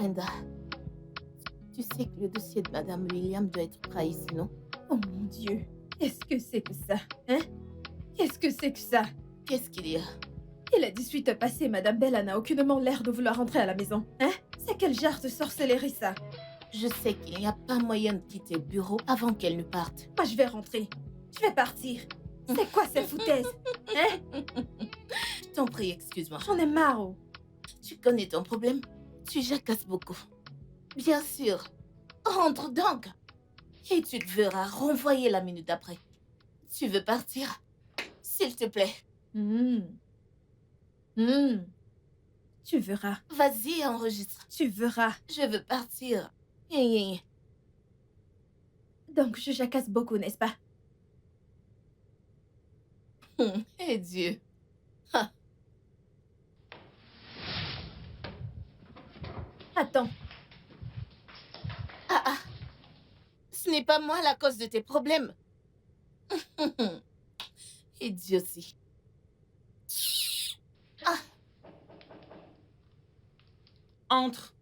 Brenda, tu sais que le dossier de Madame William doit être prêt ici, non? Oh mon Dieu, qu'est-ce que c'est que ça, hein? Qu'est-ce que c'est que ça? Qu'est-ce qu'il y a? Il a 18 passé, Madame Bella n'a aucunement l'air de vouloir rentrer à la maison, hein? C'est quel genre de sorcellerie ça? Je sais qu'il n'y a pas moyen de quitter le bureau avant qu'elle ne parte. Moi je vais rentrer, je vais partir. C'est quoi cette foutaise? Hein? Je t'en prie, excuse-moi. J'en ai marre, oh. Tu connais ton problème? Tu jacasses beaucoup. Bien sûr. Rentre donc. Et tu te verras renvoyer la minute d'après. Tu veux partir? S'il te plaît. Tu verras. Vas-y, enregistre. Tu verras. Je veux partir. Hi, hi. Donc je jacasse beaucoup, n'est-ce pas? Et Dieu. Attends, Ah. Ce n'est pas moi la cause de tes problèmes. Idiotie. Entre.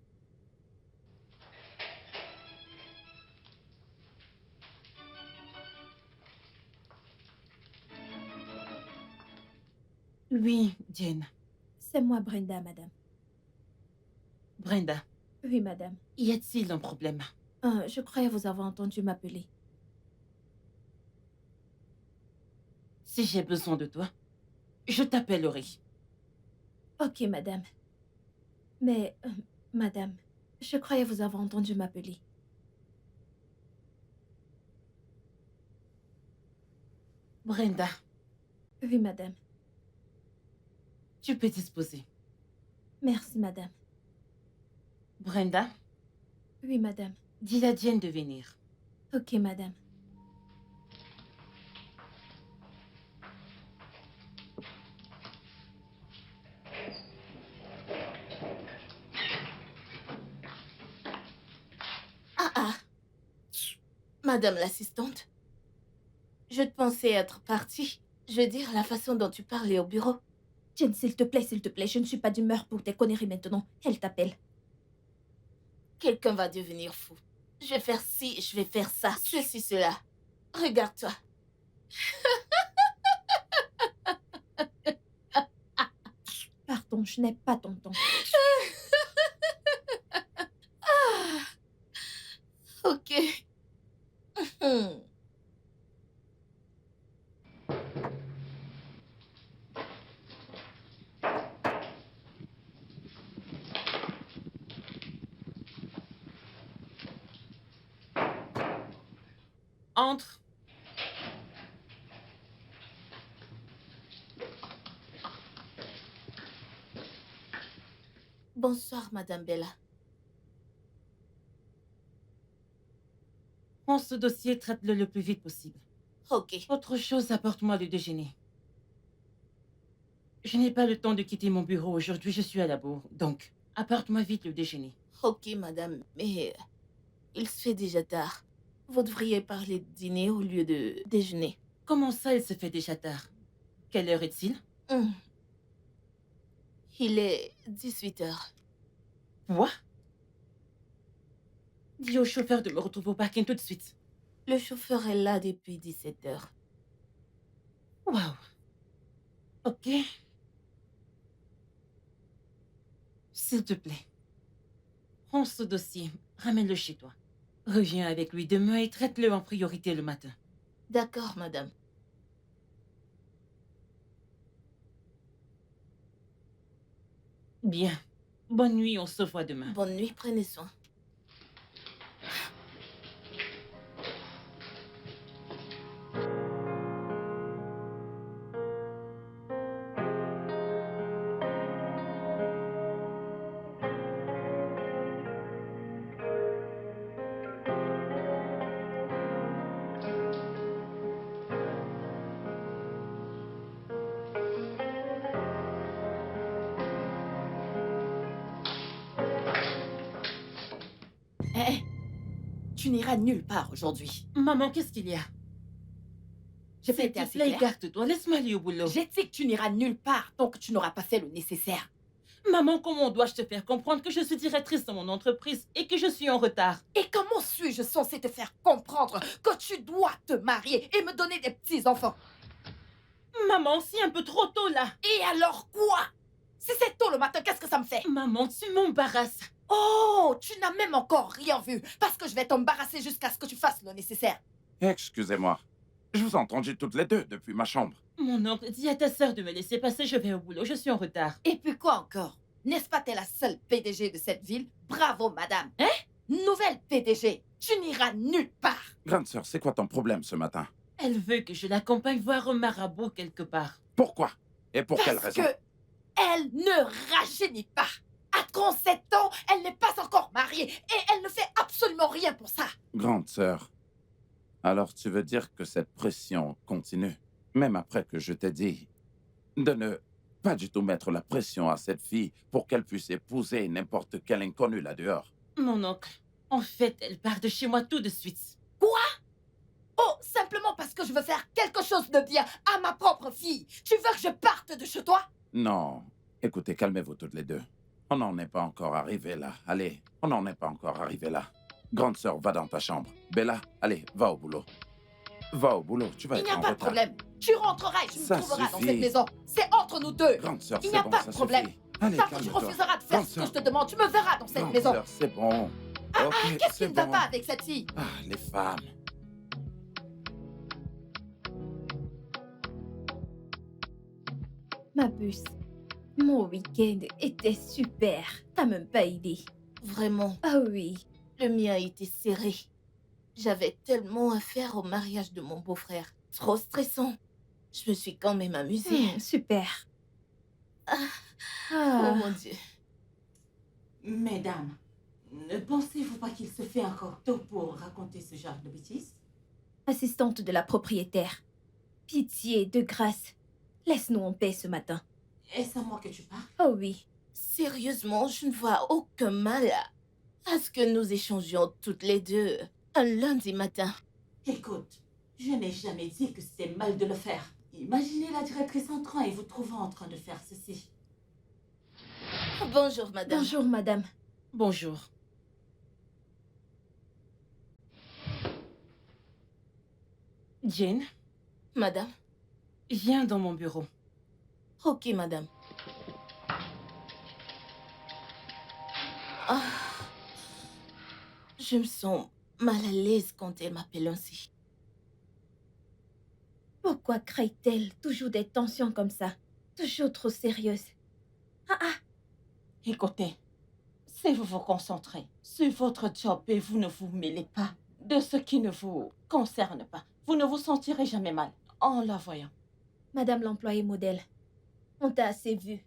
Oui, Jane. c'est moi Brenda, madame. Brenda, Oui, madame. y a-t-il un problème? Je croyais vous avoir entendu m'appeler. Si j'ai besoin de toi, je t'appellerai. Ok, madame. Mais, madame, je croyais vous avoir entendu m'appeler. Brenda, Oui, madame. tu peux disposer. Merci, madame. Brenda, Oui, madame. dis à Jane de venir. Ok, madame. Madame l'assistante. Je te pensais être partie. Je veux dire, la façon dont tu parlais au bureau. Jane, s'il te plaît, je ne suis pas d'humeur pour tes conneries maintenant. Elle t'appelle. Quelqu'un va devenir fou. Je vais faire ci, je vais faire ça, ceci, cela. Regarde-toi. Pardon, je n'ai pas ton temps. Ok. Entre. Bonsoir, Madame Bella. Prends ce dossier, traite-le le plus vite possible. Ok. Autre chose, apporte-moi le déjeuner. Je n'ai pas le temps de quitter mon bureau aujourd'hui, je suis à la bourre. Donc, apporte-moi vite le déjeuner. Ok, madame, mais il se fait déjà tard. Vous devriez parler de dîner au lieu de déjeuner. Comment ça, il se fait déjà tard? Quelle heure est-il? Il est 18h. Quoi? Dis au chauffeur de me retrouver au parking tout de suite. Le chauffeur est là depuis 17h. Waouh. Ok. S'il te plaît, prends ce dossier, ramène-le chez toi. Reviens avec lui demain et traite-le en priorité le matin. D'accord, madame. Bien. Bonne nuit, on se voit demain. Bonne nuit, prenez soin. Hé, tu n'iras nulle part aujourd'hui. Maman, qu'est-ce qu'il y a? J'ai pas S'il été te assez plaît, claire. écarte-toi, laisse-moi aller au boulot. J'ai dit que tu n'iras nulle part tant que tu n'auras pas fait le nécessaire. Maman, comment dois-je te faire comprendre que je suis directrice de mon entreprise et que je suis en retard? Et comment suis-je censée te faire comprendre que tu dois te marier et me donner des petits-enfants? Maman, c'est un peu trop tôt là. Et alors quoi? Si c'est tôt le matin, qu'est-ce que ça me fait? Maman, tu m'embarrasses. Oh, tu n'as même encore rien vu, parce que je vais t'embarrasser jusqu'à ce que tu fasses le nécessaire. Excusez-moi. Je vous ai entendu toutes les deux depuis ma chambre. Mon oncle, dis à ta sœur de me laisser passer, je vais au boulot, je suis en retard. Et puis quoi encore? N'est-ce pas t'es la seule PDG de cette ville? Bravo, madame. Hein? Nouvelle PDG, tu n'iras nulle part. Grande sœur, c'est quoi ton problème ce matin? Elle veut que je l'accompagne voir un marabout quelque part. Pourquoi? Et pour quelle Parce raison? que elle ne rajeunit pas. À 37 ans, elle n'est pas encore mariée et elle ne fait absolument rien pour ça. Grande sœur, alors tu veux dire que cette pression continue, même après que je t'ai dit de ne pas du tout mettre la pression à cette fille pour qu'elle puisse épouser n'importe quel inconnu là-dehors? Mon oncle, en fait, elle part de chez moi tout de suite. Oh, simplement parce que je veux faire quelque chose de bien à ma propre fille. Tu veux que je parte de chez toi? Non. Écoutez, calmez-vous toutes les deux. On n'en est pas encore arrivé là. Allez, on n'en est pas encore arrivé là. Grande sœur, va dans ta chambre. Bella, allez, va au boulot. Va au boulot, tu vas Il n'y être a en pas de retard. problème. Tu rentreras et tu me Ça trouveras dans suffit. cette maison. C'est entre nous deux. Grande sœur, Il c'est n'y a bon, pas ça de problème. suffit. Allez, Tant que tu calme-toi. refuseras de faire Grande ce que sœur. je te demande, tu me verras dans cette Grande maison. sœur, c'est bon. Ok, Qu'est-ce qui c'est ne va bon. pas avec cette fille? Ah, les femmes. Ma puce, mon week-end était super. T'as même pas idée. Vraiment, Ah oui. le mien a été serré. J'avais tellement à faire au mariage de mon beau-frère. Trop stressant. Je me suis quand même amusée. Super. Oh Ah, mon Dieu. Mesdames, ne pensez-vous pas qu'il se fait encore tôt pour raconter ce genre de bêtises? assistante de la propriétaire. Pitié, de grâce. Laisse-nous en paix ce matin. Est-ce à moi que tu parles? Oh oui. Sérieusement, je ne vois aucun mal à ce que nous échangions toutes les deux un lundi matin. Écoute, je n'ai jamais dit que c'était mal de le faire. Imaginez la directrice entrant et vous trouvant en train de faire ceci. Bonjour, madame. Bonjour, madame. Bonjour. Jane, Madame. viens dans mon bureau. Ok, madame. Ah. Je me sens mal à l'aise quand elle m'appelle ainsi. Pourquoi crée-t-elle toujours des tensions comme ça? Toujours trop sérieuse. Écoutez, si vous vous concentrez sur votre job et vous ne vous mêlez pas de ce qui ne vous concerne pas, vous ne vous sentirez jamais mal en la voyant. Madame l'employée modèle, on t'a assez vu.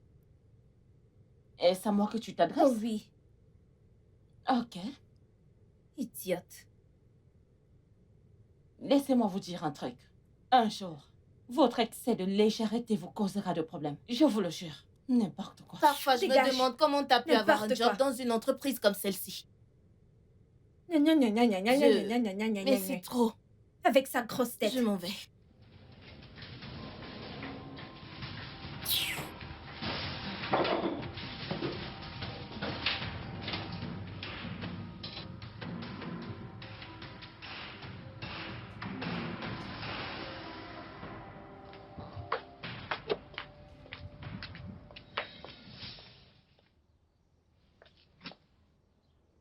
Est-ce à moi que tu t'adresses? Oh oui, Ok. idiote. Laissez-moi vous dire un truc. Un jour, votre excès de légèreté vous causera de problèmes. Je vous le jure. N'importe quoi. Parfois, je me Dégage. demande comment t'as pu avoir un N'importe job quoi. dans une entreprise comme celle-ci. Gna gna gna gna gna gna gna Je- gna gna gna gna Mais gna. c'est trop. Avec sa grosse tête. Je m'en vais.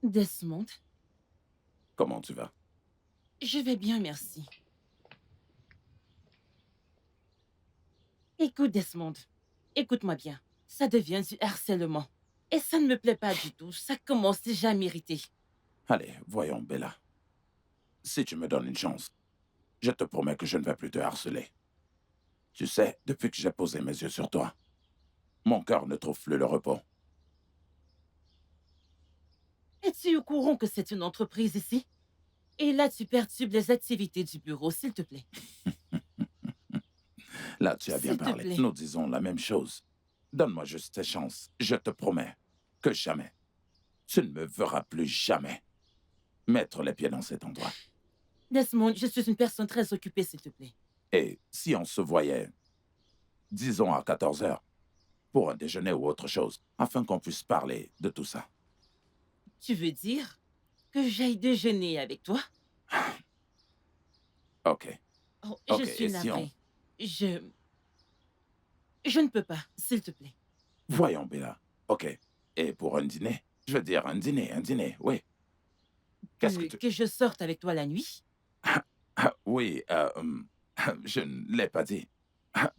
Desmond, Comment tu vas? je vais bien, merci. Écoute, Desmond, écoute-moi bien. Ça devient du harcèlement. Et ça ne me plaît pas du tout. Ça commence déjà à m'irriter. Allez, voyons, Bella. Si tu me donnes une chance, je te promets que je ne vais plus te harceler. Tu sais, depuis que j'ai posé mes yeux sur toi, mon cœur ne trouve plus le repos. Es-tu au courant que c'est une entreprise ici? Et là, tu perturbes les activités du bureau, s'il te plaît. Là, tu as bien S'il te parlé. plaît. Nous disons la même chose. Donne-moi juste cette chance. Je te promets que jamais, tu ne me verras plus jamais mettre les pieds dans cet endroit. Desmond, je suis une personne très occupée, s'il te plaît. Et si on se voyait, disons à 14 heures, pour un déjeuner ou autre chose, afin qu'on puisse parler de tout ça. Tu veux dire que j'aille déjeuner avec toi? Ok. Oh, Ok, je suis et si navrée. Je ne peux pas, s'il te plaît. Voyons, Bella. Ok. Et pour un dîner? Je veux dire, un dîner, oui. Qu'est-ce que tu... Que je sorte avec toi la nuit? Oui, je ne l'ai pas dit.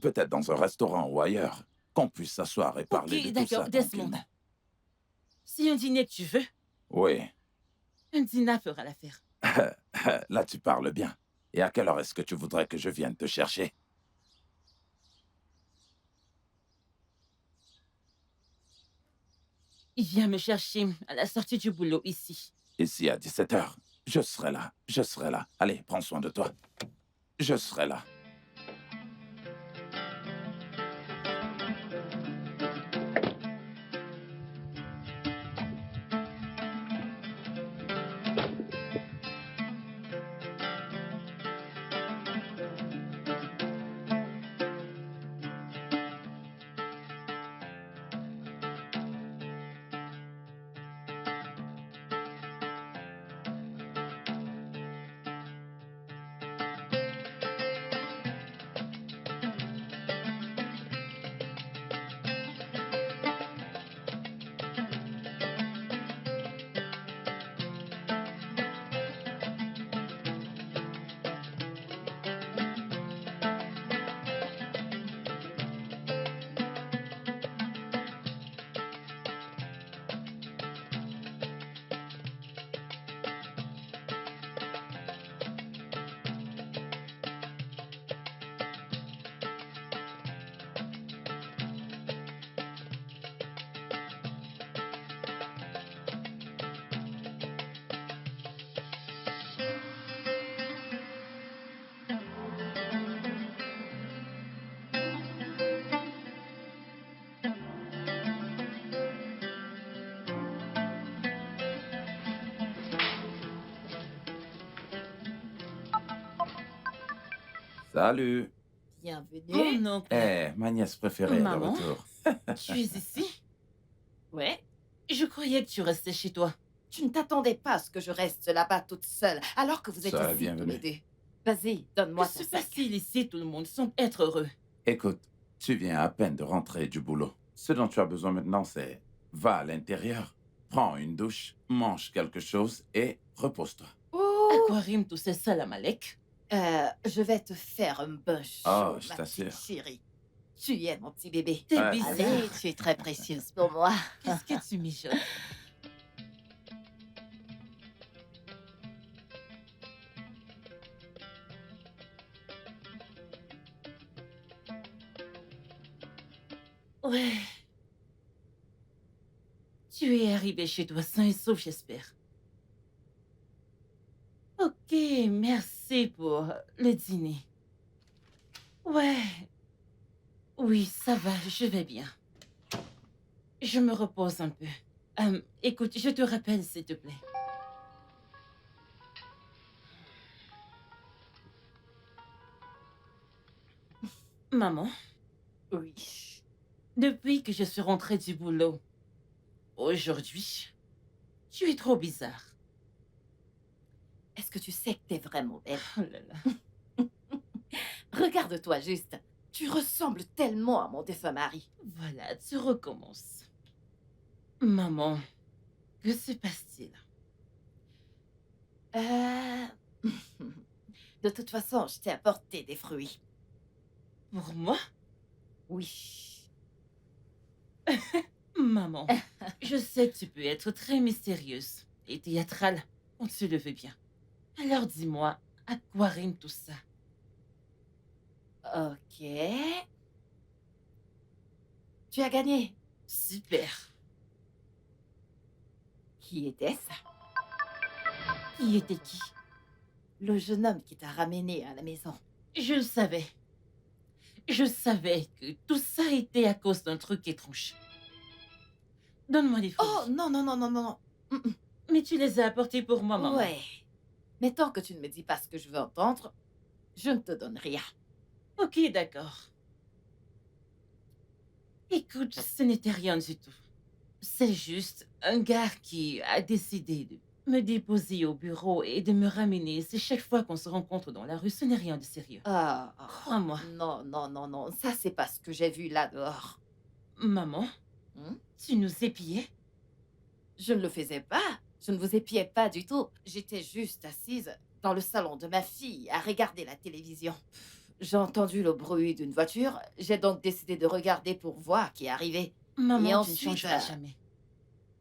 Peut-être dans un restaurant ou ailleurs, qu'on puisse s'asseoir et parler de Ok, tout ça d'accord, Desmond. tranquillement. Si un dîner tu veux, Oui. un dîner fera l'affaire. Là, tu parles bien. Et à quelle heure est-ce que tu voudrais que je vienne te chercher? Il vient me chercher à la sortie du boulot ici. Ici à 17 heures. Je serai là. Je serai là. Allez, prends soin de toi. Je serai là. Salut. Oh Bienvenue. non, Ma nièce préférée est de Maman? retour. tu es ici? Ouais. Je croyais que tu restais chez toi. Tu ne t'attendais pas à ce que je reste là-bas toute seule, alors que vous êtes Ça, ici tous bienvenue. les deux. Vas-y, donne-moi Que ton se sac. passe-t-il ici? Tout le monde semble être heureux. Écoute, tu viens à peine de rentrer du boulot. Ce dont tu as besoin maintenant, c'est... Va à l'intérieur, prends une douche, mange quelque chose et repose-toi. Oh, Aquarim, tout c'est ça, la Malek? je vais te faire un bain chaud, Oh, je ma t'assure. petite chérie. Tu y es, mon petit bébé. T'es Ouais. bizarre. Allez, tu es très précieuse pour moi. Qu'est-ce que tu mijotes? Ouais. Tu es arrivé chez toi sain et sauf, j'espère. Ok, merci pour le dîner. Ouais. Oui, ça va, je vais bien. Je me repose un peu. Écoute, je te rappelle, s'il te plaît. Maman, Oui. depuis que je suis rentrée du boulot, aujourd'hui, tu es trop bizarre. Est-ce que tu sais que t'es vraiment belle? Oh là là. Regarde-toi juste. Tu ressembles tellement à mon défunt mari. Voilà, tu recommences. Maman, que se passe-t-il? Euh... De toute façon, je t'ai apporté des fruits. Pour moi? Oui. Maman, je sais que tu peux être très mystérieuse et théâtrale quand tu le veux bien. Alors dis-moi, à quoi rime tout ça? Ok. Tu as gagné. Super. Qui était-ce? Qui était qui? Le jeune homme qui t'a ramené à la maison. Je le savais. Je savais que tout ça était à cause d'un truc étrange. Donne-moi les fruits. Oh, non, non, non, non, non, non. Mais tu les as apportés pour moi, maman. Ouais. Mais tant que tu ne me dis pas ce que je veux entendre, je ne te donne rien. Ok, d'accord. Écoute, ce n'était rien du tout. C'est juste un gars qui a décidé de me déposer au bureau et de me ramener. C'est chaque fois qu'on se rencontre dans la rue, ce n'est rien de sérieux. Crois-moi. Non, non, non, non. Ça, c'est pas ce que j'ai vu là dehors. Maman, Hmm? tu nous épiais? Je ne le faisais pas. Je ne vous épiais pas du tout. J'étais juste assise dans le salon de ma fille à regarder la télévision. J'ai entendu le bruit d'une voiture. J'ai donc décidé de regarder pour voir qui arrivait. Maman, Et tu ne ensuite, changeras jamais.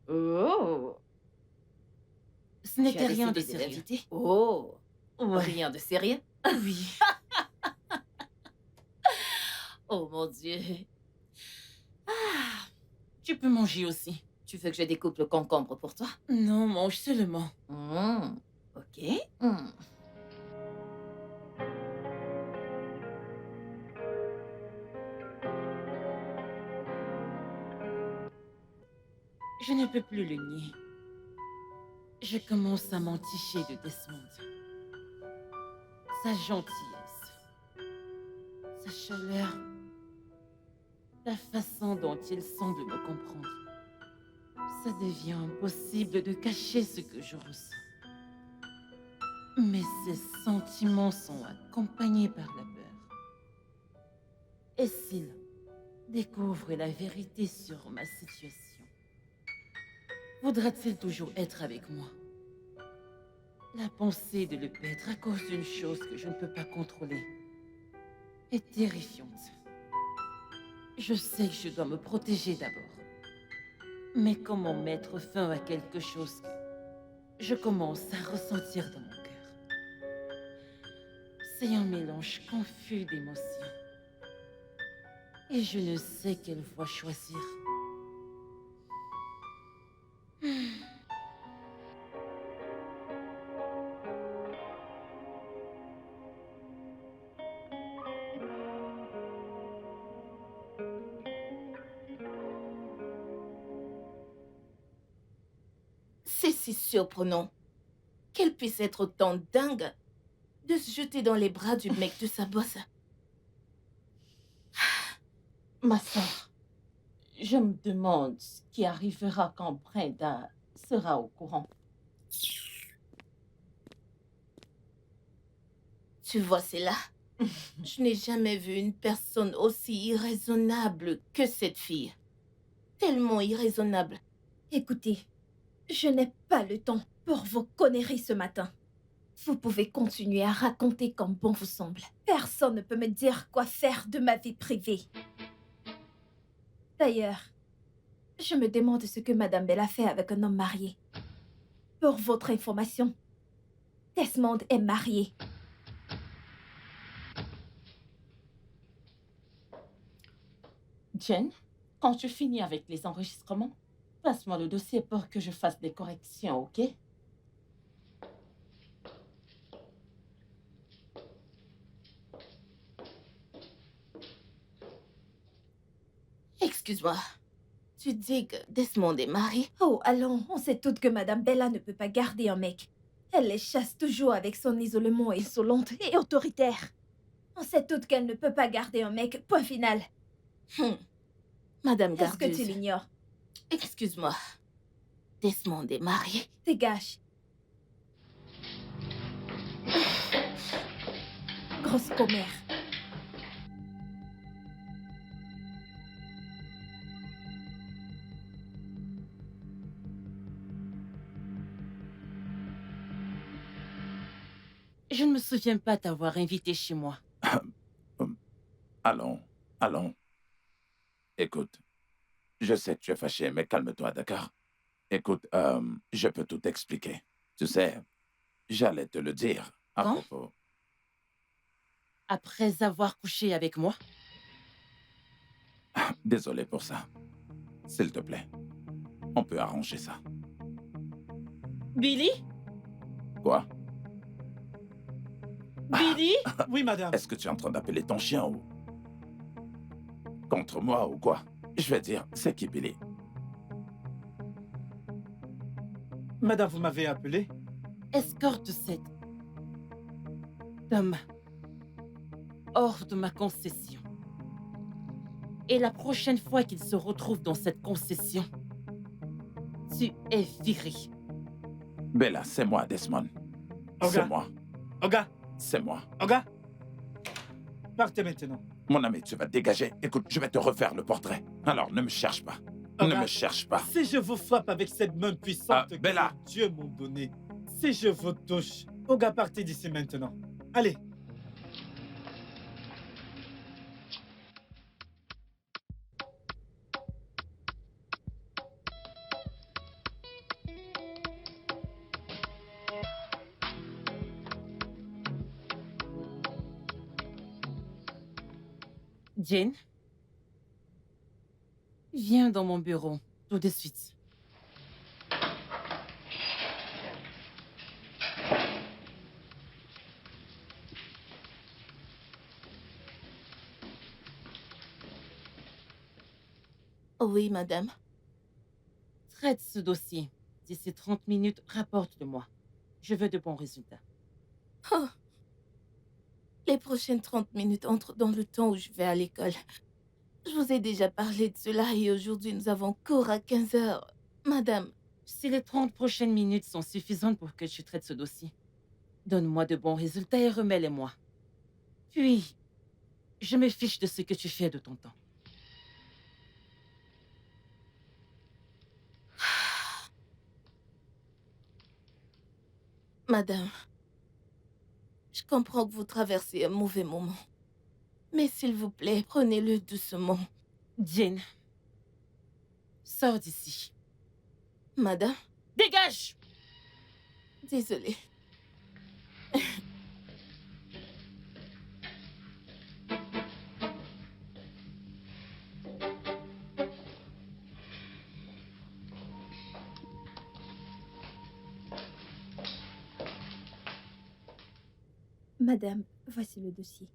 Oh, Ce tu as n'était rien de décidé sérieux. l'inviter? Oh, Ouais, rien de sérieux? oui. Oh mon Dieu. Tu peux manger aussi. Tu veux que je découpe le concombre pour toi? Non, mange seulement. Ok. Je ne peux plus le nier. Je commence à m'enticher de Desmond. Sa gentillesse, sa chaleur, la façon dont il semble me comprendre. Ça devient impossible de cacher ce que je ressens. Mais ces sentiments sont accompagnés par la peur. Et s'il découvre la vérité sur ma situation, voudra-t-il toujours être avec moi? La pensée de le perdre à cause d'une chose que je ne peux pas contrôler est terrifiante. Je sais que je dois me protéger d'abord. Mais comment mettre fin à quelque chose que je commence à ressentir dans mon cœur? C'est un mélange confus d'émotions. Et je ne sais quelle voie choisir. C'est si surprenant qu'elle puisse être autant dingue de se jeter dans les bras du mec de sa bosse. Ma sœur, je me demande ce qui arrivera quand Brenda sera au courant. Tu vois, c'est là. Je n'ai jamais vu une personne aussi irraisonnable que cette fille. Tellement irraisonnable. Écoutez, je n'ai pas le temps pour vos conneries ce matin. Vous pouvez continuer à raconter comme bon vous semble. Personne ne peut me dire quoi faire de ma vie privée. D'ailleurs, je me demande ce que Madame Bella fait avec un homme marié. Pour votre information, Desmond est marié. Jen, quand tu finis avec les enregistrements, passe-moi le dossier pour que je fasse des corrections, ok? Excuse-moi. Tu dis que Desmond est marié? Oh, allons, on sait toutes que Madame Bella ne peut pas garder un mec. Elle les chasse toujours avec son isolement insolente et autoritaire. On sait toutes qu'elle ne peut pas garder un mec, point final. Madame Est-ce que Gardeuse. tu l'ignores? Excuse-moi. Desmond est marié? Dégage. Grosse commère. Je ne me souviens pas t'avoir invité chez moi. Allons, allons. Écoute, je sais que tu es fâché, mais calme-toi, d'accord? Écoute, je peux tout expliquer. Tu sais, j'allais te le dire à Quand? propos. Après avoir couché avec moi? Désolé pour ça. S'il te plaît, on peut arranger ça. Billy? Quoi? Billy? Oui, madame. Est-ce que tu es en train d'appeler ton chien ou... contre moi ou quoi? Je vais dire, c'est qui Billy? Madame, vous m'avez appelé? Escorte cet homme hors de ma concession. Et la prochaine fois qu'il se retrouve dans cette concession, tu es viré. Bella, c'est moi, Desmond. C'est Olga, moi. Olga, C'est moi. Olga. Partez maintenant. Mon ami, tu vas te dégager. Écoute, je vais te refaire le portrait. Alors, ne me cherche pas. Ne Olga, me cherche pas. Si je vous frappe avec cette main puissante que Bella. Dieu m'a donnée, si je vous touche, Olga, partez d'ici maintenant. Allez. Jane, viens dans mon bureau, tout de suite. Oui, madame. Traite ce dossier. D'ici 30 minutes, rapporte-le-moi. Je veux de bons résultats. Oh. Les prochaines 30 minutes entrent dans le temps où je vais à l'école. Je vous ai déjà parlé de cela et aujourd'hui nous avons cours à 15 heures. Madame, Si les 30 prochaines minutes sont suffisantes pour que tu traites ce dossier, donne-moi de bons résultats et remets-les-moi. Puis, je me fiche de ce que tu fais de ton temps. madame, je comprends que vous traversez un mauvais moment. Mais s'il vous plaît, prenez-le doucement. Jane, sors d'ici. Madame, Dégage! désolée. Madame, voici le dossier.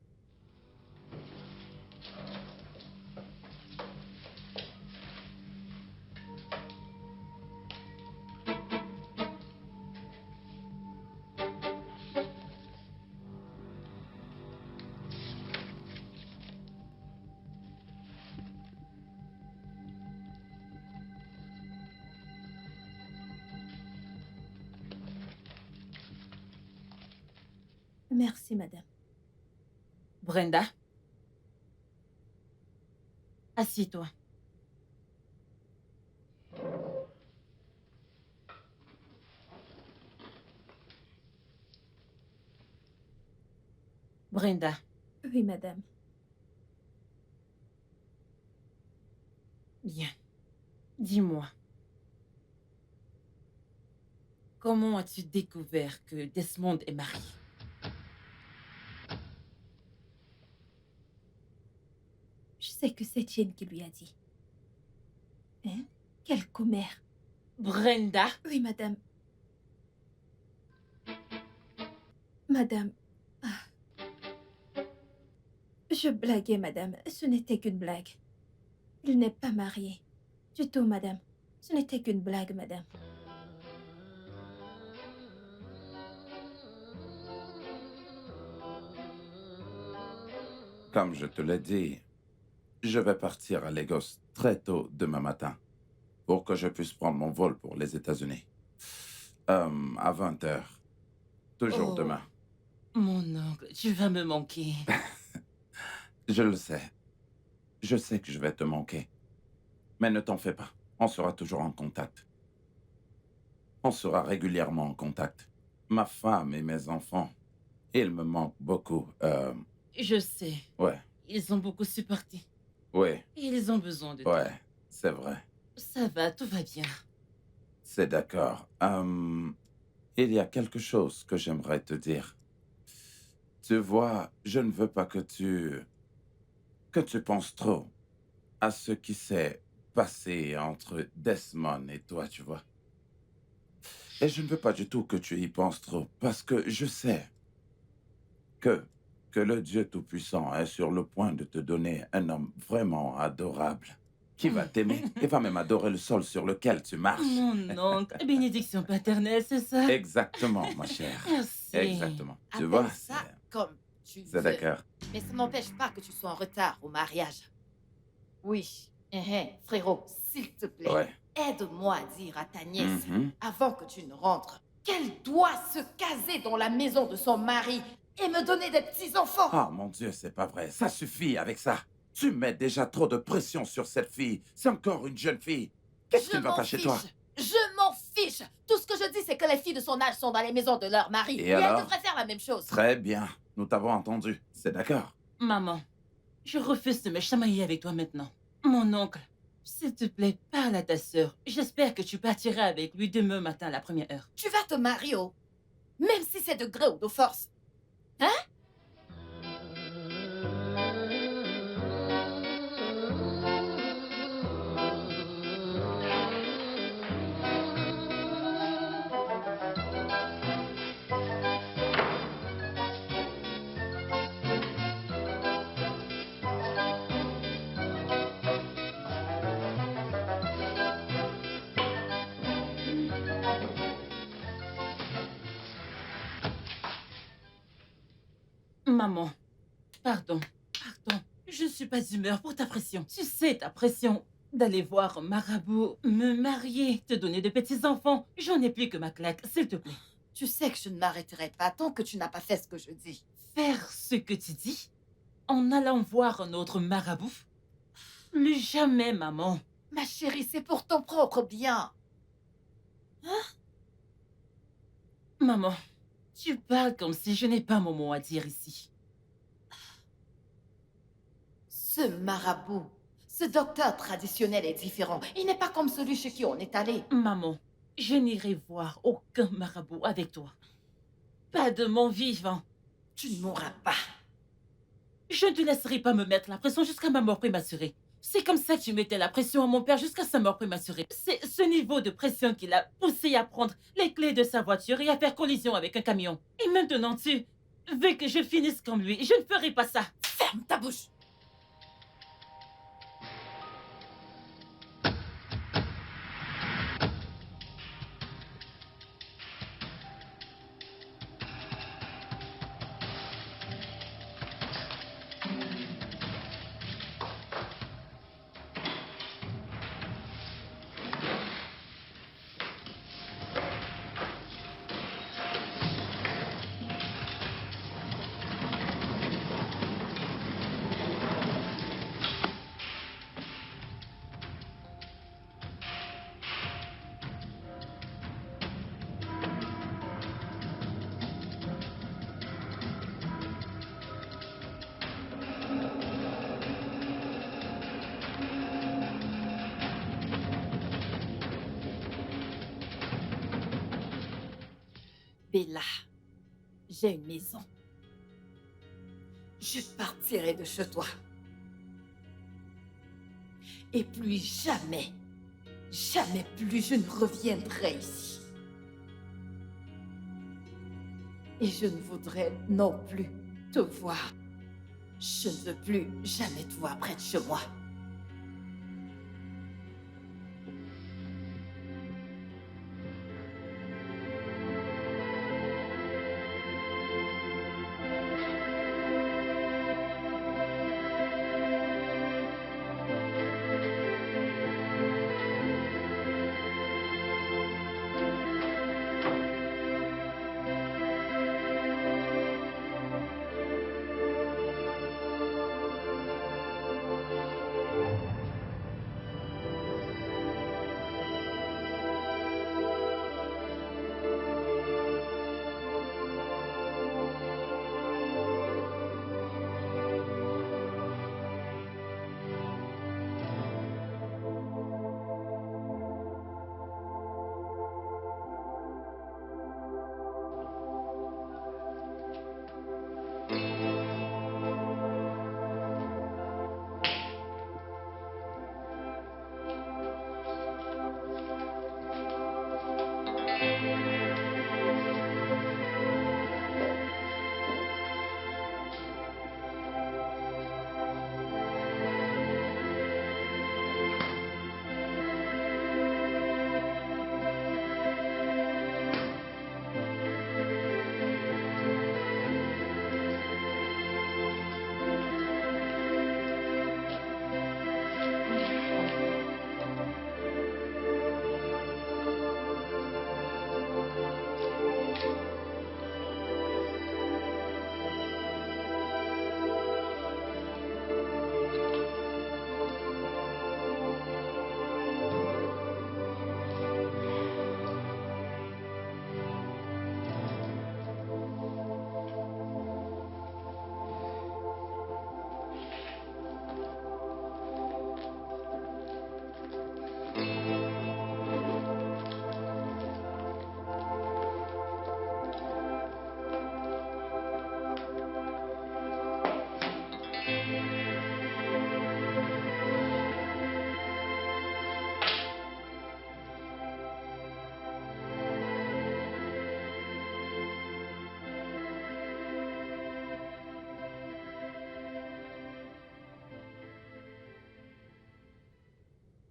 Merci, madame. Brenda, assieds-toi. Brenda, Oui, madame. bien. Dis-moi. Comment as-tu découvert que Desmond est marié? Je sais que c'est Jane qui lui a dit. Hein? Quelle commère. Brenda, Oui, madame. Madame. Je blaguais, madame. Ce n'était qu'une blague. Il n'est pas marié. Du tout, madame. Ce n'était qu'une blague, madame. Comme je te l'ai dit, je vais partir à Lagos très tôt demain matin pour que je puisse prendre mon vol pour les États-Unis. À 20 heures. Toujours Oh. demain. mon oncle, tu vas me manquer. Je le sais. Je sais que je vais te manquer. Mais ne t'en fais pas. On sera toujours en contact. On sera régulièrement en contact. Ma femme et mes enfants, ils me manquent beaucoup. Je sais, Ouais, ils ont beaucoup supporté. ouais, Et ils ont besoin de toi. ouais, c'est vrai. Ça va, tout va bien. C'est d'accord. Il y a quelque chose que j'aimerais te dire. Tu vois, je ne veux pas que tu penses trop à ce qui s'est passé entre Desmond et toi, tu vois. Et je ne veux pas du tout que tu y penses trop, parce que je sais que le Dieu Tout-Puissant est sur le point de te donner un homme vraiment adorable, qui va t'aimer et va même adorer le sol sur lequel tu marches. Mon oncle, bénédiction paternelle, c'est ça? Exactement, ma chère. Merci. Exactement. Tu Appelle vois, ça comme tu c'est veux. d'accord. Mais ça n'empêche pas que tu sois en retard au mariage. Oui. Frérot, s'il te plaît, Ouais. aide-moi à dire à ta nièce, Mhm. avant que tu ne rentres, qu'elle doit se caser dans la maison de son mari et me donner des petits-enfants. Ah, mon Dieu, c'est pas vrai. Ça suffit avec ça. Tu mets déjà trop de pression sur cette fille. C'est encore une jeune fille. Qu'est-ce qui Je ne va m'en pas chez toi? fiche. Je m'en fiche. Tout ce que je dis, c'est que les filles de son âge sont dans les maisons de leur mari. Et Et alors? elles devraient faire la même chose. Très bien. Nous t'avons entendu. C'est d'accord. Maman, je refuse de me chamailler avec toi maintenant. Mon oncle, s'il te plaît, parle à ta sœur. J'espère que tu partiras avec lui demain matin à la première heure. Tu vas te marier, oh. Même si c'est de gré ou de force. Hein? Maman, pardon, pardon. Je ne suis pas d'humeur pour ta pression. Tu sais, ta pression d'aller voir un marabout, me marier, te donner de petits-enfants. J'en ai plus que ma claque, s'il te plaît. Tu sais que je ne m'arrêterai pas tant que tu n'as pas fait ce que je dis. Faire ce que tu dis en allant voir un autre marabout? Plus jamais, maman. Ma chérie, c'est pour ton propre bien. Maman, tu parles comme si je n'ai pas mon mot à dire ici. Ce marabout, ce docteur traditionnel est différent. Il n'est pas comme celui chez qui on est allé. Maman, je n'irai voir aucun marabout avec toi. Pas de mon vivant. Tu ne mourras pas. Je ne te laisserai pas me mettre la pression jusqu'à ma mort prématurée. C'est comme ça que tu mettais la pression à mon père jusqu'à sa mort prématurée. C'est ce niveau de pression qui l'a poussé à prendre les clés de sa voiture et à faire collision avec un camion. Et maintenant, tu veux que je finisse comme lui. Je ne ferai pas ça. Ferme ta bouche. Bella, j'ai une maison. Je partirai de chez toi. Et plus jamais, jamais plus je ne reviendrai ici. Et je ne voudrais non plus te voir. Je ne veux plus jamais te voir près de chez moi.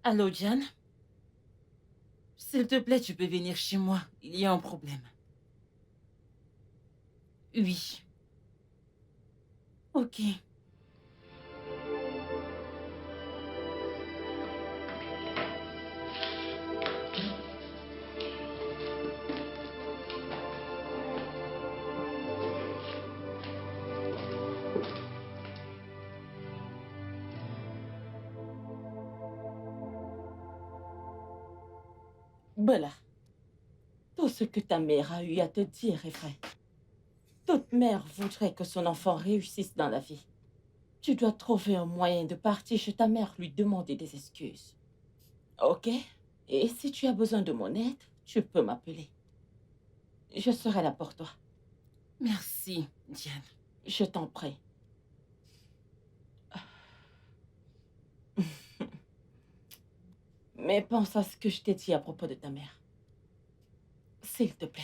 Allô, Diane? S'il te plaît, tu peux venir chez moi. Il y a un problème. Oui. Ok. Bella, tout ce que ta mère a eu à te dire est vrai. Toute mère voudrait que son enfant réussisse dans la vie. Tu dois trouver un moyen de partir chez ta mère, lui demander des excuses. Ok? Et si tu as besoin de mon aide, tu peux m'appeler. Je serai là pour toi. Merci, Diane. Je t'en prie. Mais pense à ce que je t'ai dit à propos de ta mère. S'il te plaît.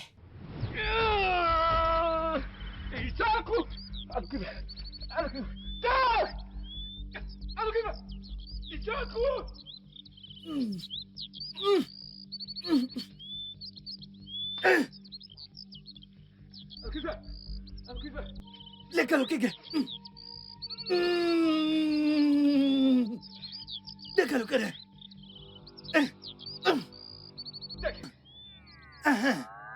Décalo, Kege. Décalo, Kege.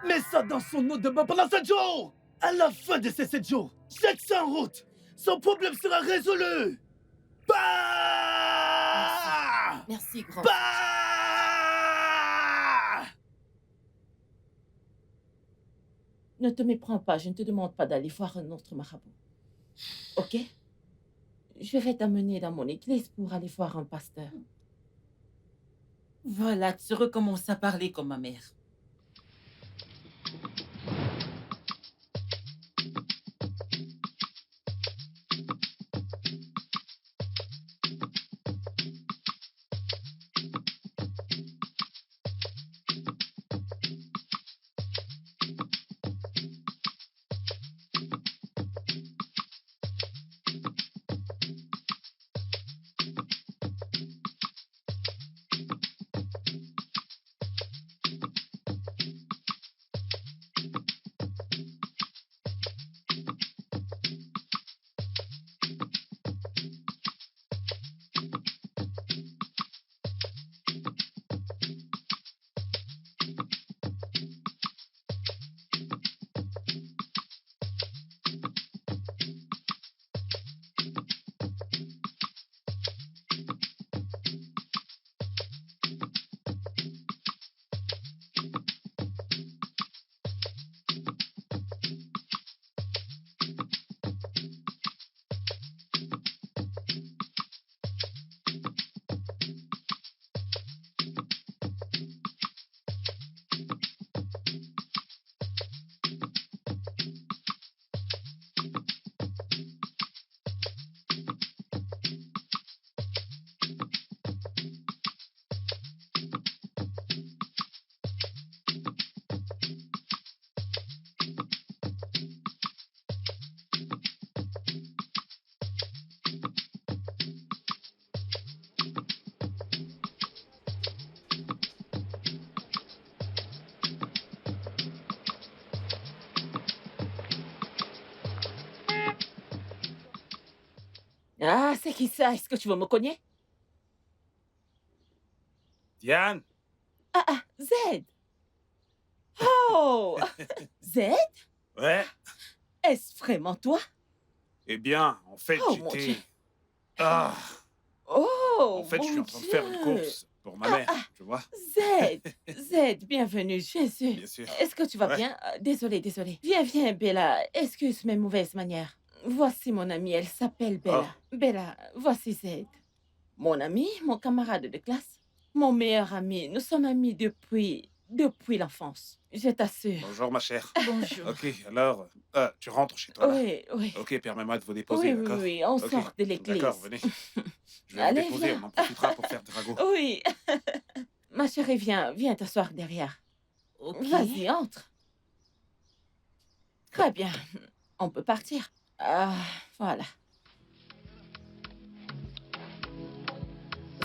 Mets ça dans son eau de bain pendant 7 jours. À la fin de ces 7 jours, jette ça en route. Son problème sera résolu. Bah! Merci, grand. Bah! Ne te méprends pas, je ne te demande pas d'aller voir un autre marabout. Ok? Je vais t'amener dans mon église pour aller voir un pasteur. Voilà, tu recommences à parler comme ma mère. Ah, c'est qui ça? Est-ce que tu veux me cogner? Diane, Ah, Z! Oh! Z? ouais. Est-ce vraiment toi? Eh bien, en fait, Oh, mon Dieu. Ah, Oh, en fait, je suis mon en train de faire une Dieu. course pour ma mère, tu vois. Z, bienvenue, Jésus. Bien sûr. Est-ce que tu vas Ouais. bien? Désolée. Viens, Bella. Excuse mes mauvaises manières. Voici mon amie, elle s'appelle Bella. Bella, voici Z. Mon ami, mon camarade de classe, mon meilleur ami. Nous sommes amis depuis l'enfance. Je t'assure. Bonjour, ma chère. Bonjour. Ok, alors, tu rentres chez toi, là. Oui. Ok, permets-moi de vous déposer, d'accord? Oui, on Ok, sort de l'église. D'accord, venez. Je vais Allez, vous déposer, viens. on en profitera pour faire des ragots. Oui. Ma chérie, viens t'asseoir derrière. Ok. Vas-y, entre. Très bien. On peut partir. Ah, voilà.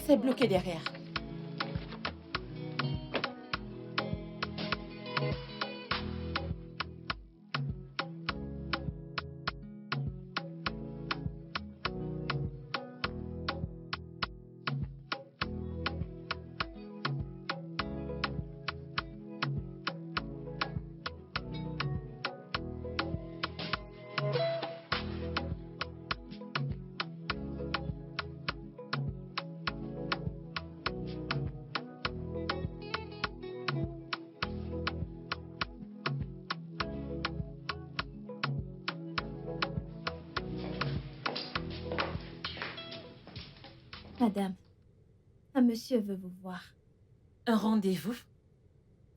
C'est bloqué derrière. Madame, un monsieur veut vous voir. Un rendez-vous?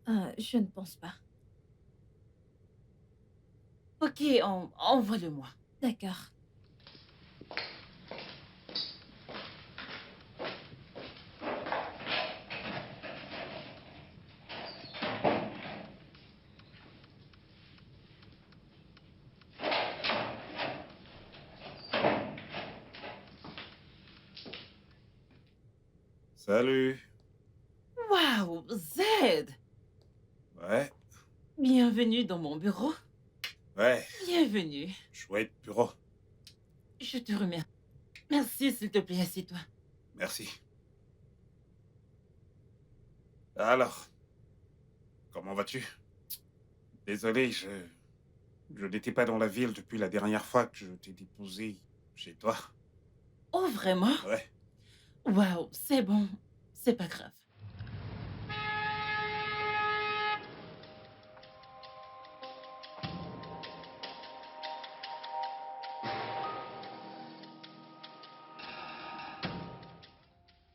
Je ne pense pas. Ok, envoie-le-moi. D'accord. Salut. Waouh, Zed! Ouais, Bienvenue dans mon bureau. ouais, Bienvenue. chouette bureau. Je te remercie. Merci, s'il te plaît, assieds-toi. Merci. Alors, comment vas-tu? Désolé, je n'étais pas dans la ville depuis la dernière fois que je t'ai déposé chez toi. Oh, vraiment? Ouais. Waouh, c'est bon. C'est pas grave.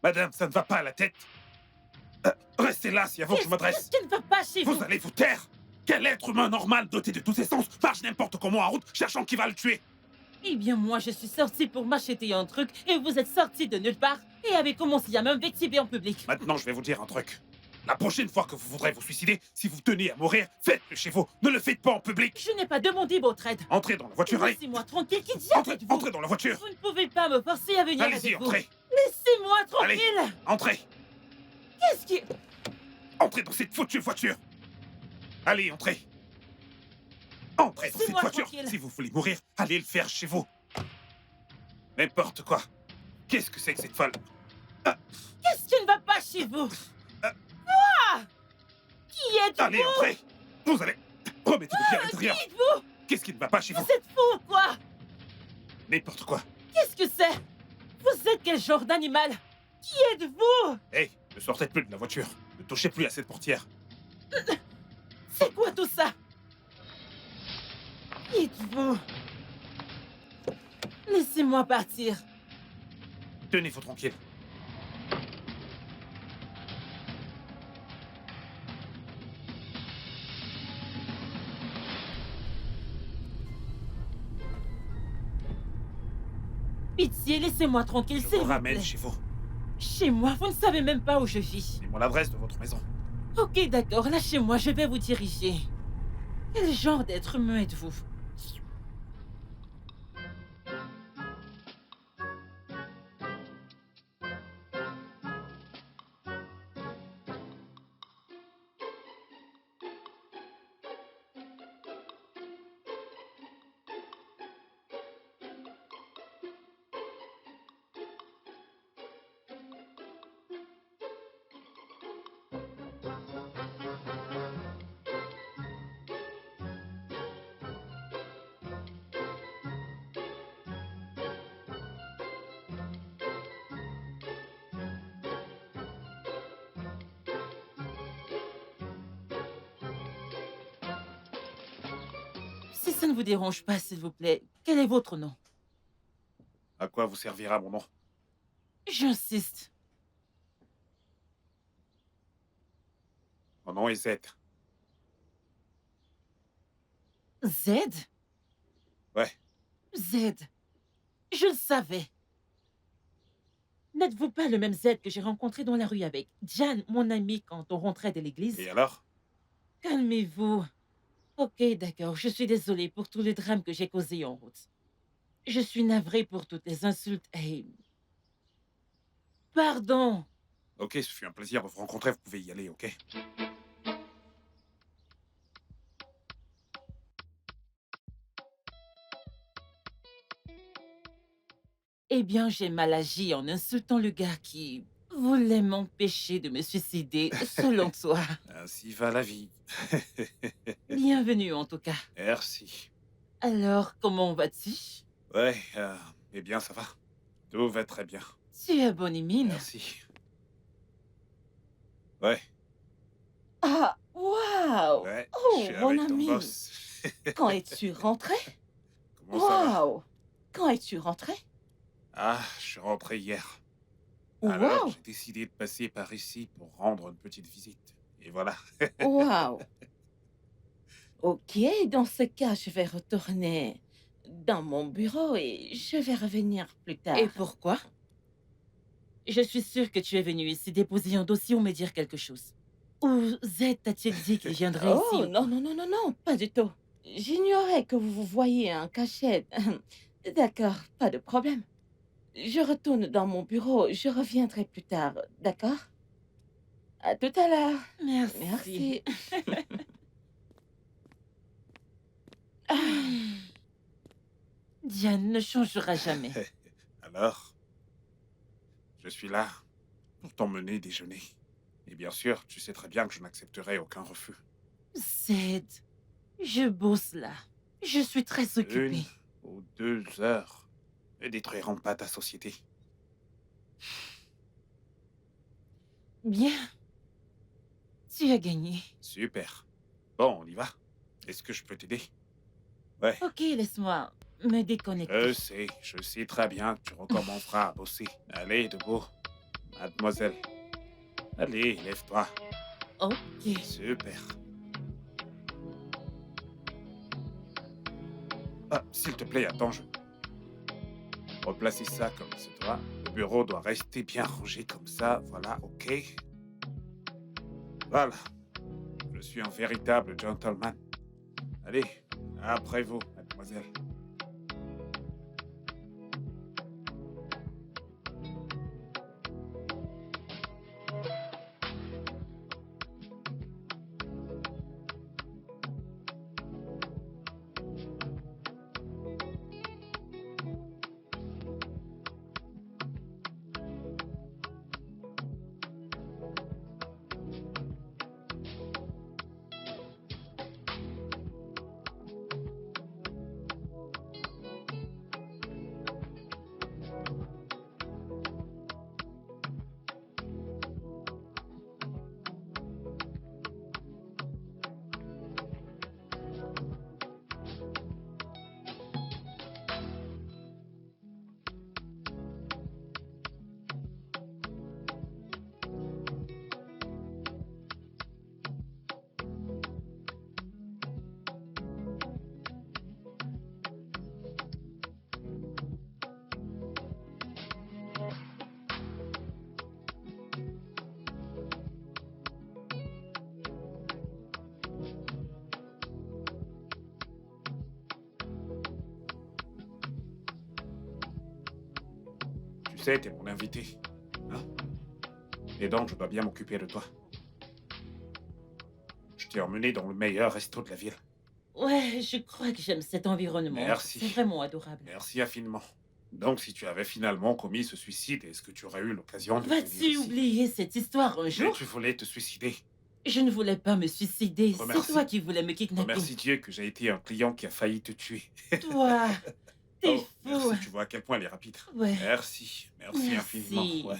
Madame, ça ne va pas à la tête. Restez là si avant que je m'adresse. Qu'est-ce qui ne va pas chez vous? Vous allez vous taire. Quel être humain normal doté de tous ses sens marche n'importe comment en route cherchant qui va le tuer? Eh bien, moi, je suis sortie pour m'acheter un truc et vous êtes sorti de nulle part et avez commencé à m'invectiver en public. Maintenant, je vais vous dire un truc. La prochaine fois que vous voudrez vous suicider, si vous tenez à mourir, faites-le chez vous. Ne le faites pas en public. Je n'ai pas demandé votre aide. Entrez dans la voiture, allez. Laissez-moi tranquille, qui diable Entrez, êtes-vous? entrez dans la voiture. Vous ne pouvez pas me forcer à venir Allez-y, avec vous. entrez. Laissez-moi Allez. tranquille. Entrez. Qu'est-ce qui... Entrez dans cette foutue voiture. Allez, entrez. Entrez dans cette Laissez-moi voiture. tranquille. Si vous voulez mourir, allez le faire chez vous. N'importe quoi. Qu'est-ce que c'est que cette folle? Qu'est-ce qui ne va pas chez vous? Quoi? Qui êtes-vous? Allez, entrez. Vous allez... Remettez-vous bien à l'intérieur. Qui êtes-vous? Qu'est-ce qui ne va pas chez vous? Vous êtes fou ou quoi? N'importe quoi. Qu'est-ce que c'est? Vous êtes quel genre d'animal? Qui êtes-vous? Hey, ne sortez plus de la voiture. Ne touchez plus à cette portière. C'est quoi tout ça? Qui êtes-vous? Laissez-moi partir. Tenez-vous tranquille. Pitié, laissez-moi tranquille, Je s'il vous vous ramène plaît. chez vous. Chez moi, vous ne savez même pas où je vis. Donnez-moi l'adresse de votre maison. Ok, d'accord, lâchez-moi, je vais vous diriger. Quel genre d'être humain êtes-vous? Si ça ne vous dérange pas, s'il vous plaît, quel est votre nom? À quoi vous servira mon nom? J'insiste. Mon nom est Z. Z? Ouais. Z. Je le savais. N'êtes-vous pas le même Z que j'ai rencontré dans la rue avec Jan, mon ami, quand on rentrait de l'église? Et alors? Calmez-vous. Ok, d'accord, je suis désolée pour tous les drames que j'ai causés en route. Je suis navrée pour toutes les insultes et... Pardon. Ok, ce fut un plaisir de vous rencontrer. Vous pouvez y aller, ok? Eh bien, j'ai mal agi en insultant le gars qui voulait m'empêcher de me suicider, selon toi. Ainsi va la vie. Bienvenue en tout cas. Merci. Alors, comment vas-tu? Ouais, eh bien, ça va. Tout va très bien. Tu as bonne mine. Merci. Ouais, Ah, waouh! ouais, je Oh, suis mon avec ton ami. boss. Quand es-tu rentré? Comment ça va? Waouh! Quand es-tu rentré? Ah, je suis rentré hier. Alors, Waouh! j'ai décidé de passer par ici pour rendre une petite visite. Et voilà. Waouh! Ok, dans ce cas, je vais retourner dans mon bureau et je vais revenir plus tard. Et pourquoi? Je suis sûre que tu es venu ici déposer un dossier ou me dire quelque chose. Ou Z t'a-t-il dit qu'il viendrait ici Oh, ou non, quoi? non, non, non, non, pas du tout. J'ignorais que vous voyiez un cachet. D'accord, pas de problème. Je retourne dans mon bureau, je reviendrai plus tard, d'accord? À tout à l'heure. Merci. Merci. Diane ne changera jamais. Alors, je suis là pour t'emmener déjeuner. Et bien sûr, tu sais très bien que je n'accepterai aucun refus. Z, je bosse là. Je suis très occupée. 1 ou 2 heures ne détruiront pas ta société. Bien. Tu as gagné. Super. Bon, on y va. Est-ce que je peux t'aider? Ouais. Ok, laisse-moi me déconnecter. Je sais très bien que tu recommenceras à bosser. Allez, debout. Mademoiselle. Allez, lève-toi. Ok. Super. Ah, s'il te plaît, attends, je... Replacer ça comme ce doit. Le bureau doit rester bien rangé comme ça. Voilà, ok. Voilà. Je suis un véritable gentleman. Allez, après vous, mademoiselle. Tu sais, t'es mon invité. Hein? Et donc, je dois bien m'occuper de toi. Je t'ai emmené dans le meilleur resto de la ville. Ouais, je crois que j'aime cet environnement. Merci. C'est vraiment adorable. Merci infiniment. Donc, si tu avais finalement commis ce suicide, est-ce que tu aurais eu l'occasion de venir Vas-tu ici? oublier cette histoire un Mais jour? tu voulais te suicider. Je ne voulais pas me suicider. Remercie. C'est toi qui voulais me kidnapper. Remercie Dieu que j'ai été un client qui a failli te tuer. Toi, t'es Oh, fou. merci, tu vois à quel point elle est rapide. Ouais. Merci, merci Merci. infiniment. Ouais.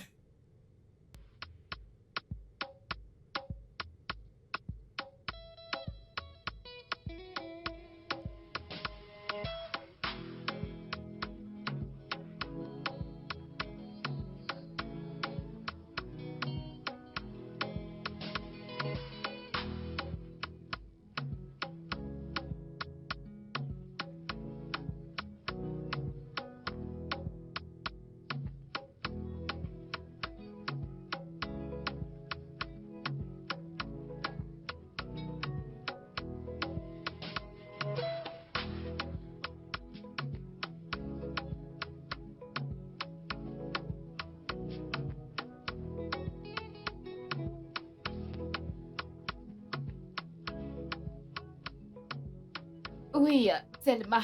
Oui, Selma.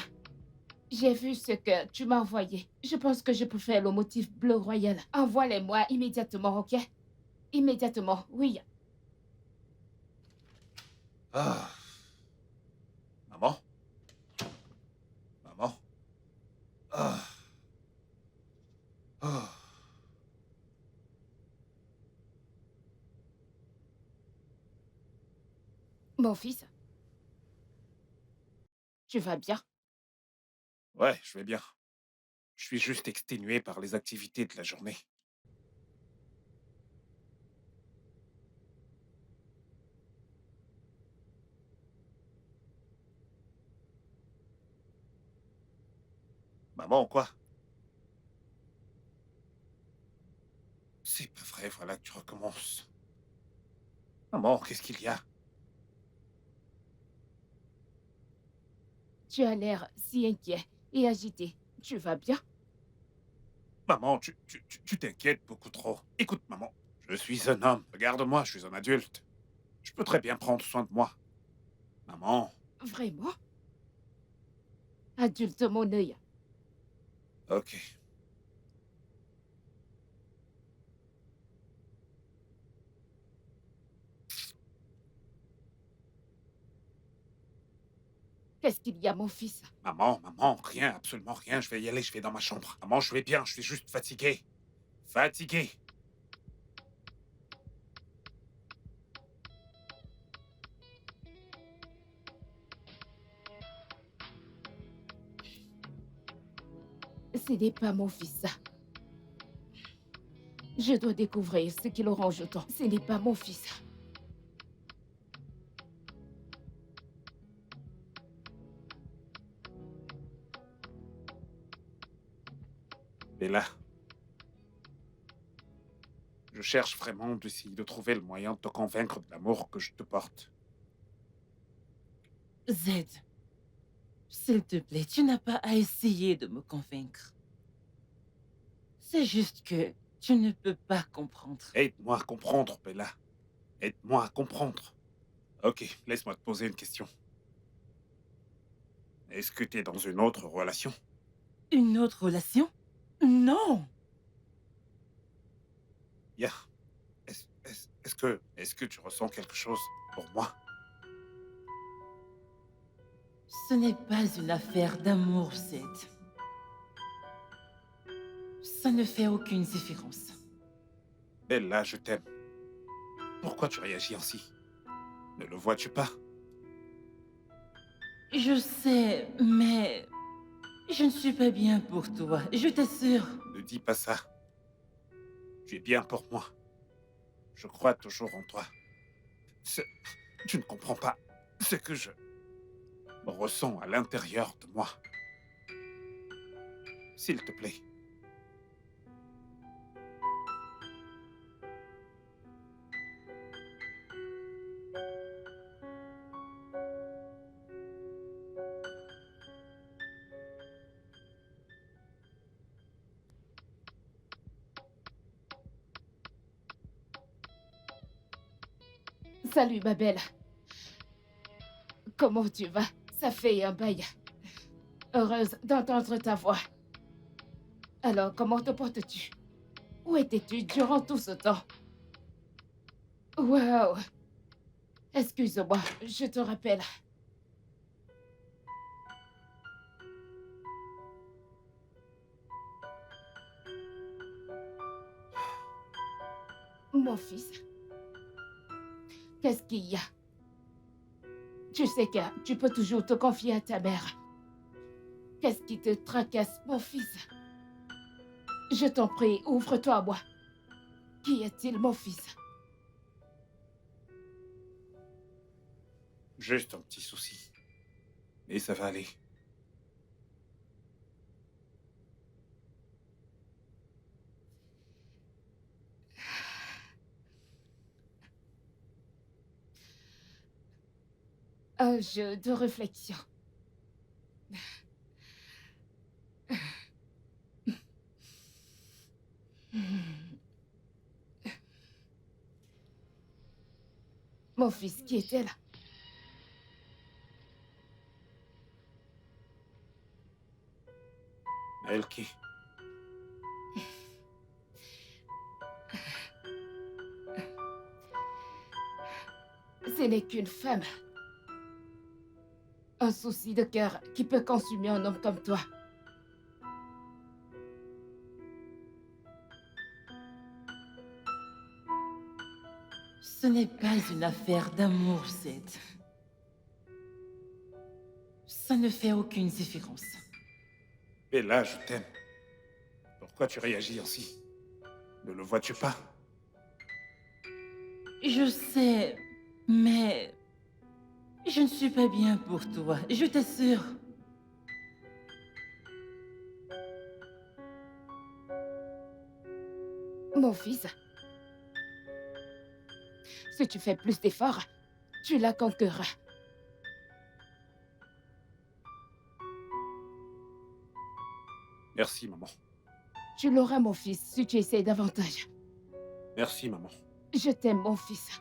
J'ai vu ce que tu m'as envoyé. Je pense que je peux faire le motif bleu royal. Envoie-les-moi immédiatement, ok? Immédiatement, oui. Ah. Maman? Maman? Ah. Ah. Mon fils, tu vas bien? Ouais, je vais bien. Je suis juste exténué par les activités de la journée. Maman, quoi? C'est pas vrai, voilà que tu recommences. Maman, qu'est-ce qu'il y a? Tu as l'air si inquiet et agité. Tu vas bien? Maman, tu t'inquiètes beaucoup trop. Écoute, maman, je suis un homme. Regarde-moi, je suis un adulte. Je peux très bien prendre soin de moi. Maman, Vraiment? Adulte mon œil. ok. Qu'est-ce qu'il y a, mon fils? Maman, rien, absolument rien. Je vais y aller, je vais dans ma chambre. Maman, je vais bien, je suis juste fatigué. Fatigué. Ce n'est pas mon fils. Je dois découvrir ce qui le range autant. Ce n'est pas mon fils. Bella, je cherche vraiment d'essayer de trouver le moyen de te convaincre de l'amour que je te porte. Z, s'il te plaît, tu n'as pas à essayer de me convaincre. C'est juste que tu ne peux pas comprendre. Aide-moi à comprendre, Bella. Aide-moi à comprendre. Ok, laisse-moi te poser une question. Est-ce que tu es dans une autre relation? Une autre relation? Non! Ya. Est-ce que tu ressens quelque chose pour moi? Ce n'est pas une affaire d'amour, Z. Ça ne fait aucune différence. Bella, je t'aime. Pourquoi tu réagis ainsi? Ne le vois-tu pas? Je sais, mais je ne suis pas bien pour toi, je t'assure. Ne dis pas ça. Tu es bien pour moi. Je crois toujours en toi. Ce- Tu ne comprends pas ce que je ressens à l'intérieur de moi. S'il te plaît. Salut, ma belle. Comment tu vas? Ça fait un bail. Heureuse d'entendre ta voix. Alors, comment te portes-tu? Où étais-tu durant tout ce temps? Wow. Excuse-moi, je te rappelle. Mon fils, qu'est-ce qu'il y a? Tu sais que tu peux toujours te confier à ta mère. Qu'est-ce qui te tracasse, mon fils? Je t'en prie, ouvre-toi à moi. Qu'y a-t-il, mon fils? Juste un petit souci. Mais ça va aller. Un jeu de réflexion. Mon fils qui était là. Elle qui? Ce n'est qu'une femme. Un souci de cœur qui peut consumer un homme comme toi. Ce n'est pas une affaire d'amour, Zed. Ça ne fait aucune différence. Bella, je t'aime. Pourquoi tu réagis ainsi? Ne le vois-tu pas? Je sais, mais je ne suis pas bien pour toi, je t'assure. Mon fils, si tu fais plus d'efforts, tu la conquerras. Merci, maman. Tu l'auras, mon fils, si tu essaies davantage. Merci, maman. Je t'aime, mon fils.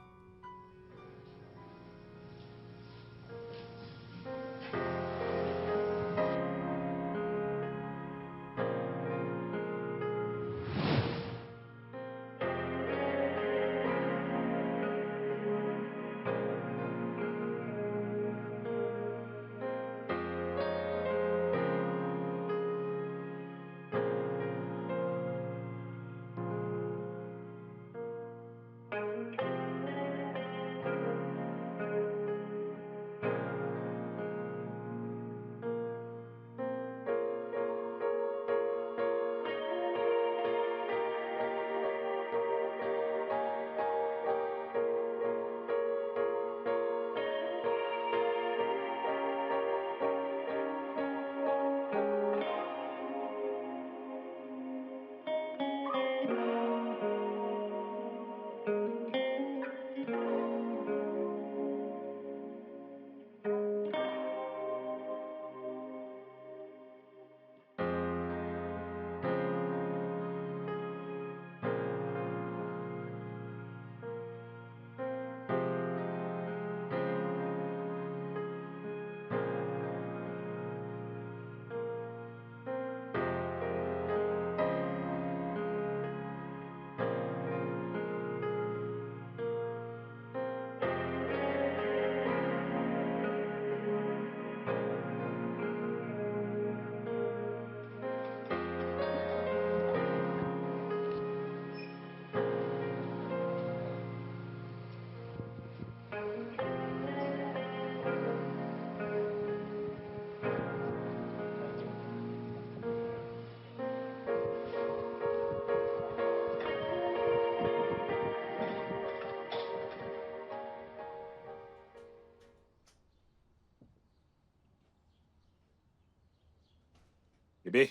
Bébé?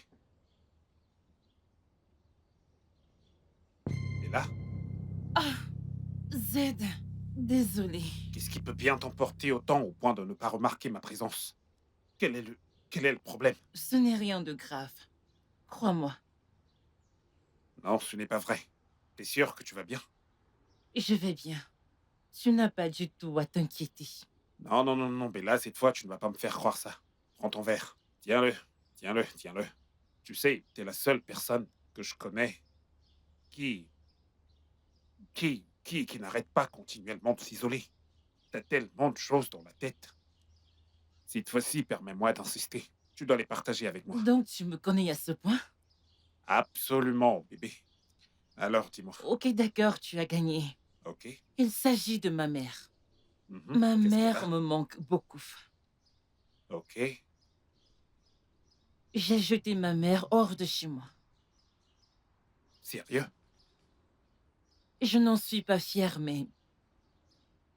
Bella? Zed, désolé. Qu'est-ce qui peut bien t'emporter autant au point de ne pas remarquer ma présence? Quel est le problème? Ce n'est rien de grave. Crois-moi, Non, ce n'est pas vrai. T'es sûr que tu vas bien? je vais bien. Tu n'as pas du tout à t'inquiéter. Non, non, non, non, Bella, cette fois, tu ne vas pas me faire croire ça. Prends ton verre. Tiens-le, tiens-le, tiens-le. Tu sais, t'es la seule personne que je connais qui... qui n'arrête pas continuellement de s'isoler. T'as tellement de choses dans la tête. Cette fois-ci, permets-moi d'insister. Tu dois les partager avec moi. Donc tu me connais à ce point? Absolument, bébé. Alors, dis-moi. Ok, d'accord, tu as gagné. Ok. Il s'agit de ma mère. Mhm. Ma Qu'est-ce qu'elle mère a? me manque beaucoup. Ok. J'ai jeté ma mère hors de chez moi. Sérieux? Je n'en suis pas fière, mais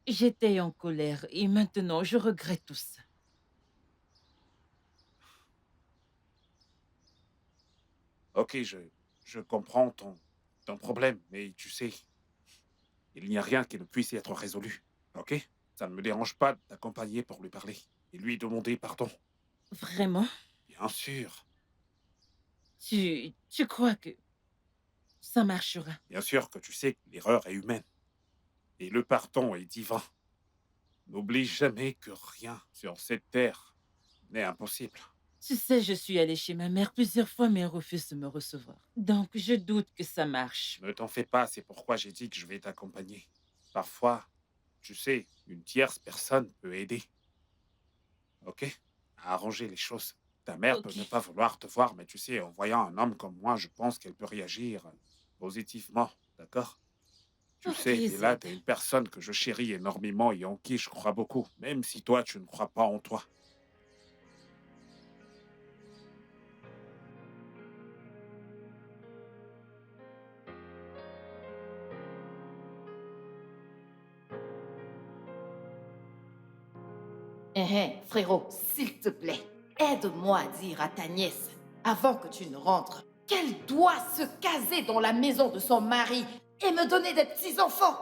j'étais en colère et maintenant je regrette tout ça. Ok, je comprends ton problème, mais tu sais, il n'y a rien qui ne puisse être résolu. Ok? Ça ne me dérange pas de t'accompagner pour lui parler et lui demander pardon. Vraiment? Bien sûr. Tu crois que ça marchera? Bien sûr que tu sais que l'erreur est humaine et le pardon est divin. N'oublie jamais que rien sur cette terre n'est impossible. Tu sais, je suis allée chez ma mère plusieurs fois, mais elle refuse de me recevoir. Donc, je doute que ça marche. Ne t'en fais pas, c'est pourquoi j'ai dit que je vais t'accompagner. Parfois, tu sais, une tierce personne peut aider, ok? À arranger les choses. Ta mère peut Ok. ne pas vouloir te voir, mais tu sais, en voyant un homme comme moi, je pense qu'elle peut réagir positivement, d'accord? Tu Ok, sais, Bella, Zed. t'es une personne que je chéris énormément et en qui je crois beaucoup, même si toi, tu ne crois pas en toi. Frérot, s'il te plaît, aide-moi à dire à ta nièce, avant que tu ne rentres, qu'elle doit se caser dans la maison de son mari et me donner des petits-enfants.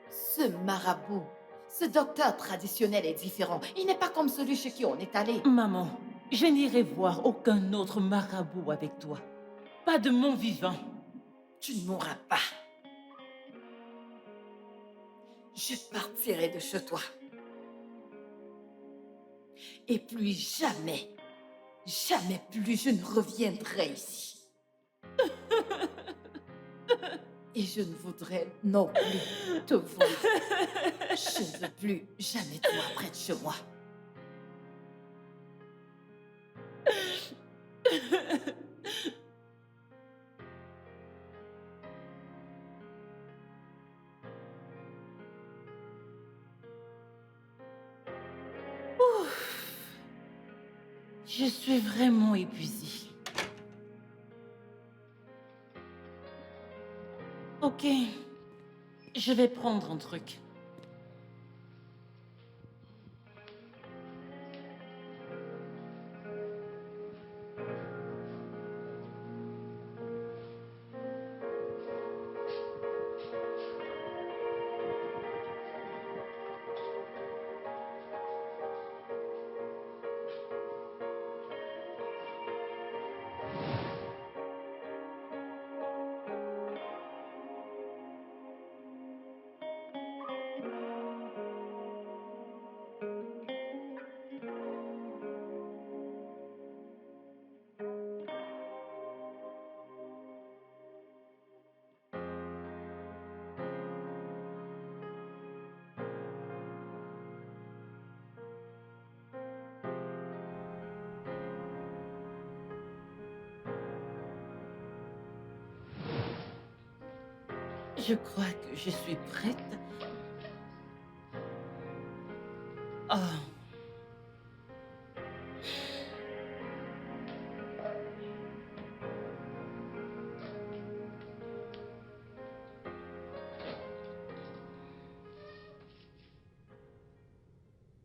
Ce marabout, ce docteur traditionnel est différent. Il n'est pas comme celui chez qui on est allé. Maman, je n'irai voir aucun autre marabout avec toi. Pas de mon vivant. Tu ne mourras pas. Je partirai de chez toi. Et plus jamais, jamais plus je ne reviendrai ici. Et je ne voudrais non plus te voir. Je ne veux plus jamais te voir près de chez moi. Je suis vraiment épuisée. Ok, je vais prendre un truc. Je crois que je suis prête. Oh.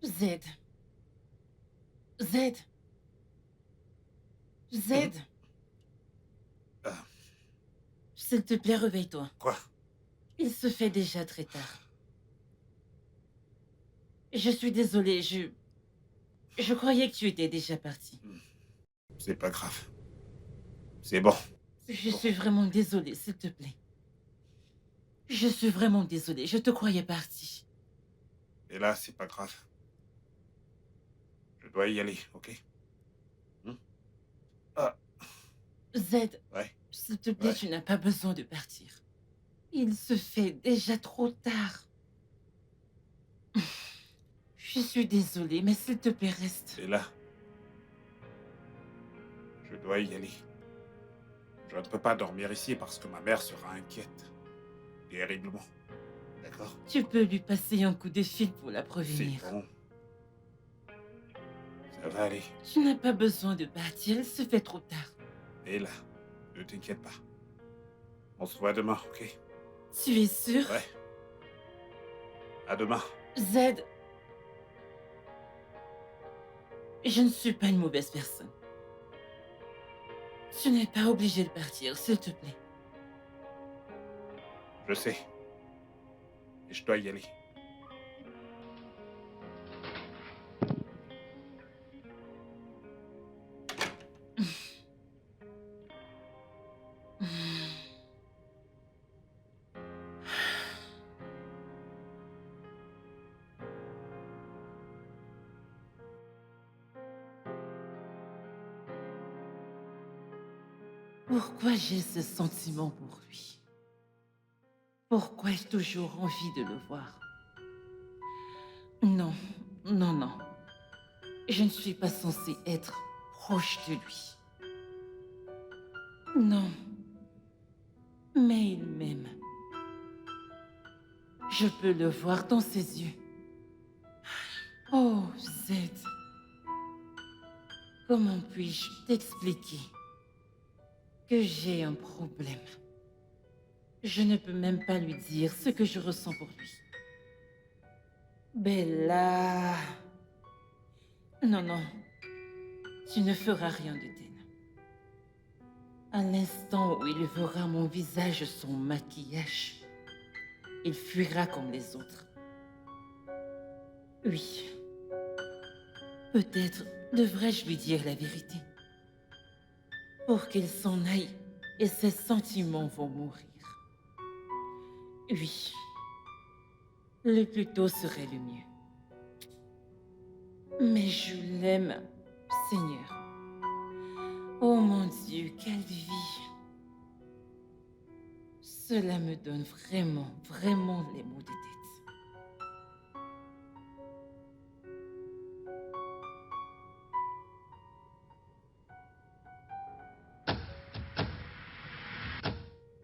Zed. Zed. Zed. Ah, S'il te plaît, réveille-toi. quoi? Il se fait déjà très tard. Je suis désolée, je croyais que tu étais déjà parti. C'est pas grave. C'est bon. Je suis vraiment désolée, s'il te plaît. Je suis vraiment désolée, je te croyais parti. Et là, c'est pas grave. Je dois y aller, ok? Ah, Zed, ouais. s'il te plaît, Ouais. tu n'as pas besoin de partir. Il se fait déjà trop tard. Je suis désolée, mais s'il te plaît, reste. Et là, je dois y aller. Je ne peux pas dormir ici parce que ma mère sera inquiète. Terriblement. D'accord? Tu peux lui passer un coup de fil pour la C'est prévenir. bon. Ça va aller. Tu n'as pas besoin de partir, il se fait trop tard. Et là, ne t'inquiète pas. On se voit demain, ok? Tu es sûr? Ouais. À demain. Zed, je ne suis pas une mauvaise personne. Tu n'es pas obligé de partir, s'il te plaît. Je sais. Et je dois y aller. Pourquoi j'ai ce sentiment pour lui? Pourquoi ai-je toujours envie de le voir? Non, non, non. Je ne suis pas censée être proche de lui. Non. Mais il m'aime. Je peux le voir dans ses yeux. Oh, Zed. Comment puis-je t'expliquer que j'ai un problème? Je ne peux même pas lui dire ce que je ressens pour lui. Bella. Non, non. Tu ne feras rien de tel. À l'instant où il verra mon visage sans maquillage, il fuira comme les autres. Oui. Peut-être devrais-je lui dire la vérité. Pour qu'il s'en aille et ses sentiments vont mourir. Oui. Le plus tôt serait le mieux. Mais je l'aime, Seigneur. Oh mon Dieu, quelle vie! Cela me donne vraiment, vraiment les maux de tête.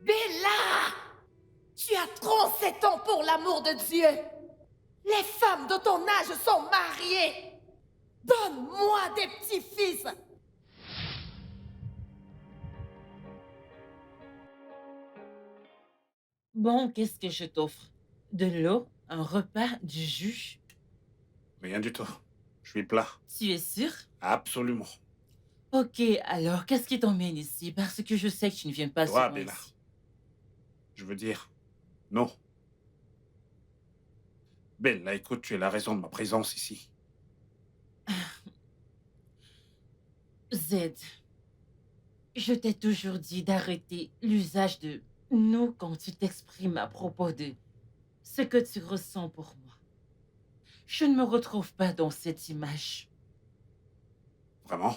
Bella! Tu as 37 ans pour l'amour de Dieu! Les femmes de ton âge sont mariées! Donne-moi des petits-fils! Bon, qu'est-ce que je t'offre? De l'eau, un repas, du jus? Rien du tout. Je suis plat. Tu es sûr? Absolument. Ok, alors qu'est-ce qui t'emmène ici? Parce que je sais que tu ne viens pas Toi, souvent Bella. ici. Je veux dire, non. Bella, écoute, tu es la raison de ma présence ici. Zed, je t'ai toujours dit d'arrêter l'usage de nous quand tu t'exprimes à propos de ce que tu ressens pour moi. Je ne me retrouve pas dans cette image. Vraiment?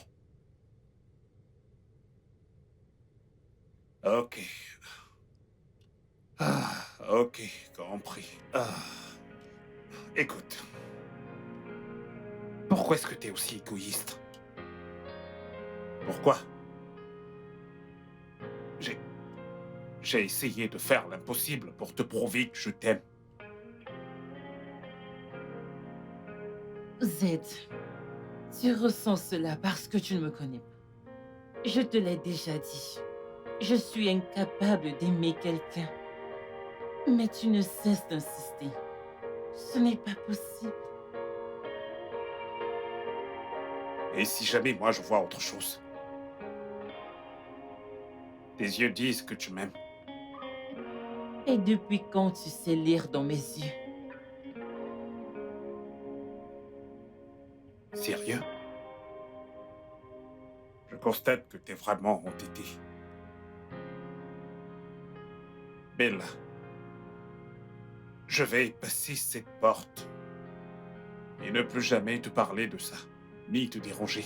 Ok. Ok, compris. Écoute. Pourquoi est-ce que t'es aussi égoïste? Pourquoi? J'ai essayé de faire l'impossible pour te prouver que je t'aime. Zed, tu ressens cela parce que tu ne me connais pas. Je te l'ai déjà dit. Je suis incapable d'aimer quelqu'un. Mais tu ne cesses d'insister. Ce n'est pas possible. Et si jamais moi je vois autre chose? Tes yeux disent que tu m'aimes. Et depuis quand tu sais lire dans mes yeux? Sérieux? Je constate que t'es vraiment entêté. Bella, je vais passer cette porte et ne plus jamais te parler de ça, ni te déranger.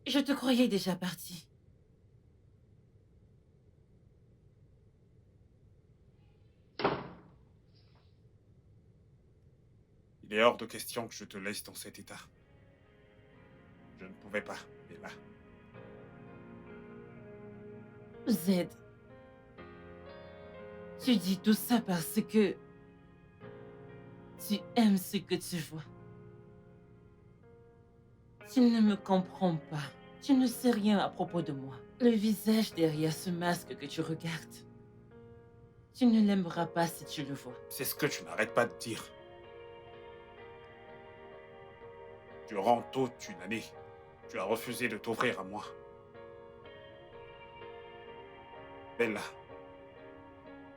Je te croyais déjà parti. Il est hors de question que je te laisse dans cet état. Je ne pouvais pas, Bella. Zed, tu dis tout ça parce que tu aimes ce que tu vois. Tu ne me comprends pas. Tu ne sais rien à propos de moi. Le visage derrière ce masque que tu regardes. Tu ne l'aimeras pas si tu le vois. C'est ce que tu n'arrêtes pas de dire. Durant toute une année, tu as refusé de t'ouvrir à moi. Bella,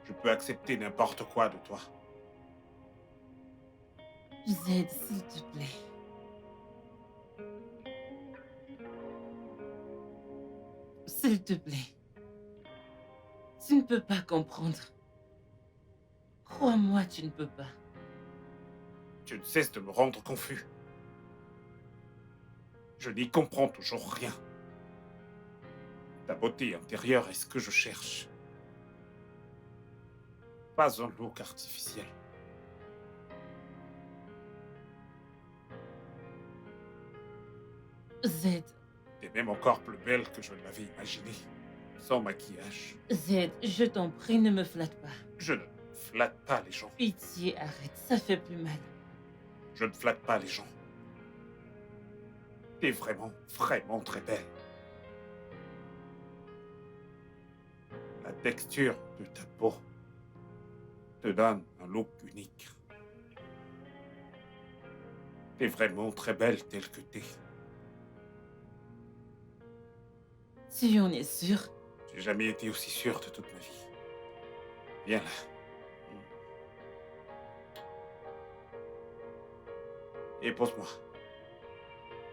je peux accepter n'importe quoi de toi. Zed, s'il te plaît. S'il te plaît. Tu ne peux pas comprendre. Crois-moi, tu ne peux pas. Tu ne cesses de me rendre confus. Je n'y comprends toujours rien. Ta beauté intérieure est ce que je cherche. Pas un look artificiel. Zed, T'es même encore plus belle que je ne l'avais imaginé. Sans maquillage. Zed, je t'en prie, ne me flatte pas. Je ne flatte pas les gens. Pitié, arrête, ça fait plus mal. Je ne flatte pas les gens. T'es vraiment, vraiment très belle. La texture de ta peau te donne un look unique. T'es vraiment très belle telle que t'es. Tu en es sûr? J'ai jamais été aussi sûr de toute ma vie. Viens là. Et pose-moi.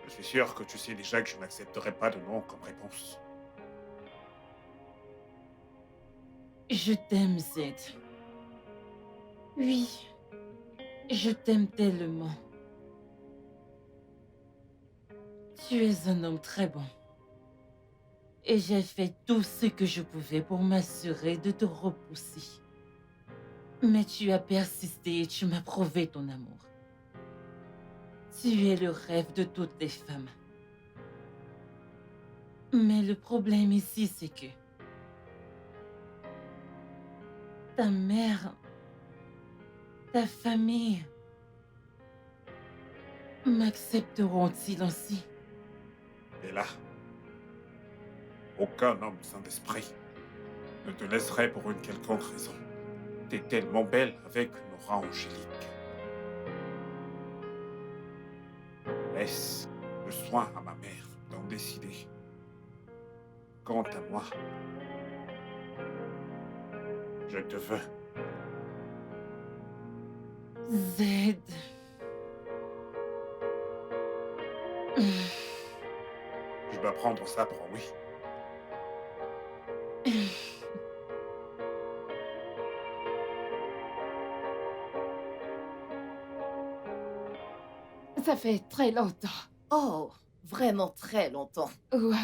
Je suis sûr que tu sais déjà que je n'accepterai pas de non comme réponse. Je t'aime, Zed. Oui, je t'aime tellement. Tu es un homme très bon. Et j'ai fait tout ce que je pouvais pour m'assurer de te repousser. Mais tu as persisté et tu m'as prouvé ton amour. Tu es le rêve de toutes les femmes. Mais le problème ici, c'est que ta mère, ta famille, m'accepteront-ils ainsi? Et là, aucun homme sans esprit ne te laisserait pour une quelconque raison. T'es tellement belle avec une aura angélique. Laisse le soin à ma mère d'en décider. Quant à moi, je te veux. Zed. Je dois prendre ça pour un oui. Ça fait très longtemps. Oh, vraiment très longtemps. Wow.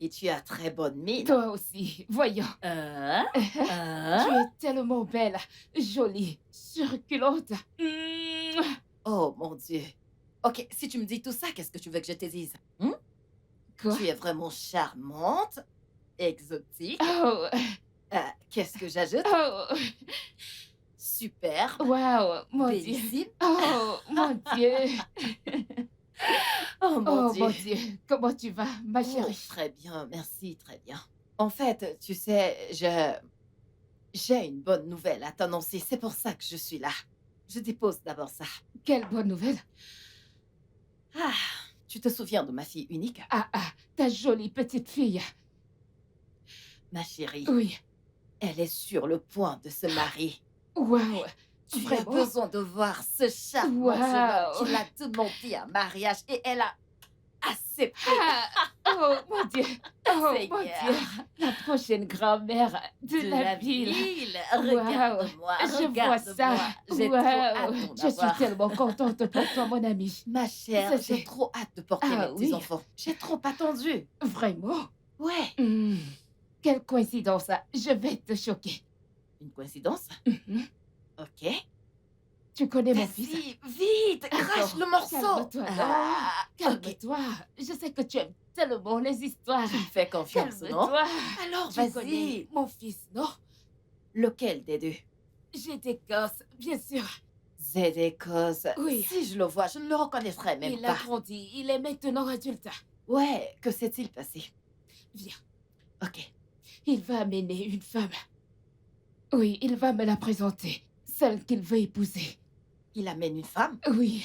Et tu as très bonne mine. Toi aussi, voyons. Tu es tellement belle, jolie, succulente. Oh mon Dieu. Ok, si tu me dis tout ça, qu'est-ce que tu veux que je te dise? Quoi? Tu es vraiment charmante, exotique. Oh, Qu'est-ce que j'ajoute? oh, Super. wow, mon Dieu. Bellissime. Oh, mon Dieu. Oh mon Oh, Dieu. mon Dieu. Comment tu vas, ma Oh, chérie? très bien, merci, très bien. En fait, tu sais, j'ai une bonne nouvelle à t'annoncer. C'est pour ça que je suis là. Je dépose d'abord ça. Quelle bonne nouvelle. Ah, tu te souviens de ma fille unique? Ah, ta jolie petite fille. Ma chérie, Oui. elle est sur le point de se marier. Wow. Tu as Vraiment? besoin de voir ce charmant jeune homme Wow. qui l'a demandé en mariage et elle a accepté. Oh, mon Dieu. Oh, mon Seigneur. Dieu. La prochaine grand-mère de, la ville. Regarde-moi, Je vois ça. J'ai trop hâte d'en Je suis avoir. tellement contente pour toi, mon amie. Ma chère, C'était- j'ai trop hâte de porter Ah, mes oui. petits-enfants. J'ai trop attendu. Vraiment? Ouais. Hmm. Quelle coïncidence. Je vais te choquer. Une coïncidence? Mhm. Ok. Tu connais mon fils? Vas-y, vite, crache le morceau. Calme-toi, Ah, ok. calme-toi. Je sais que tu aimes tellement les histoires. Tu me fais confiance, non? Calme-toi. Alors, Tu connais vas-y. mon fils, non? Lequel des deux? J'ai des gosses, bien sûr. Zedekos. Oui. Si je le vois, je ne le reconnaîtrais même Il a pas. grandi. Il est maintenant adulte. Ouais, que s'est-il passé? Viens. Ok. Il va amener une femme. Oui, il va me la présenter. Celle qu'il veut épouser. Il amène une femme? Oui.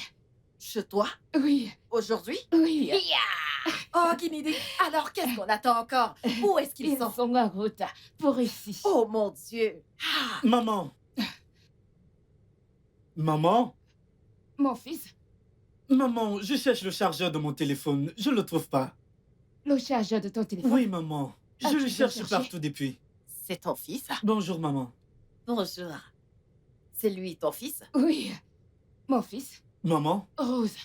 Chez toi? Oui, Aujourd'hui? oui. Oh, Guinée, alors qu'est-ce qu'on attend encore? Où est-ce qu'ils Ils sont? sont en route pour ici. Oh mon Dieu! Maman. Maman. Mon fils, Maman, je cherche le chargeur de mon téléphone. Je ne le trouve pas. le chargeur de ton téléphone. Oui, maman. Ah, Je tu le veux cherche chercher? partout depuis. C'est ton fils? Bonjour, maman. Bonjour. C'est lui, ton fils? Oui, mon fils. Maman. Rose.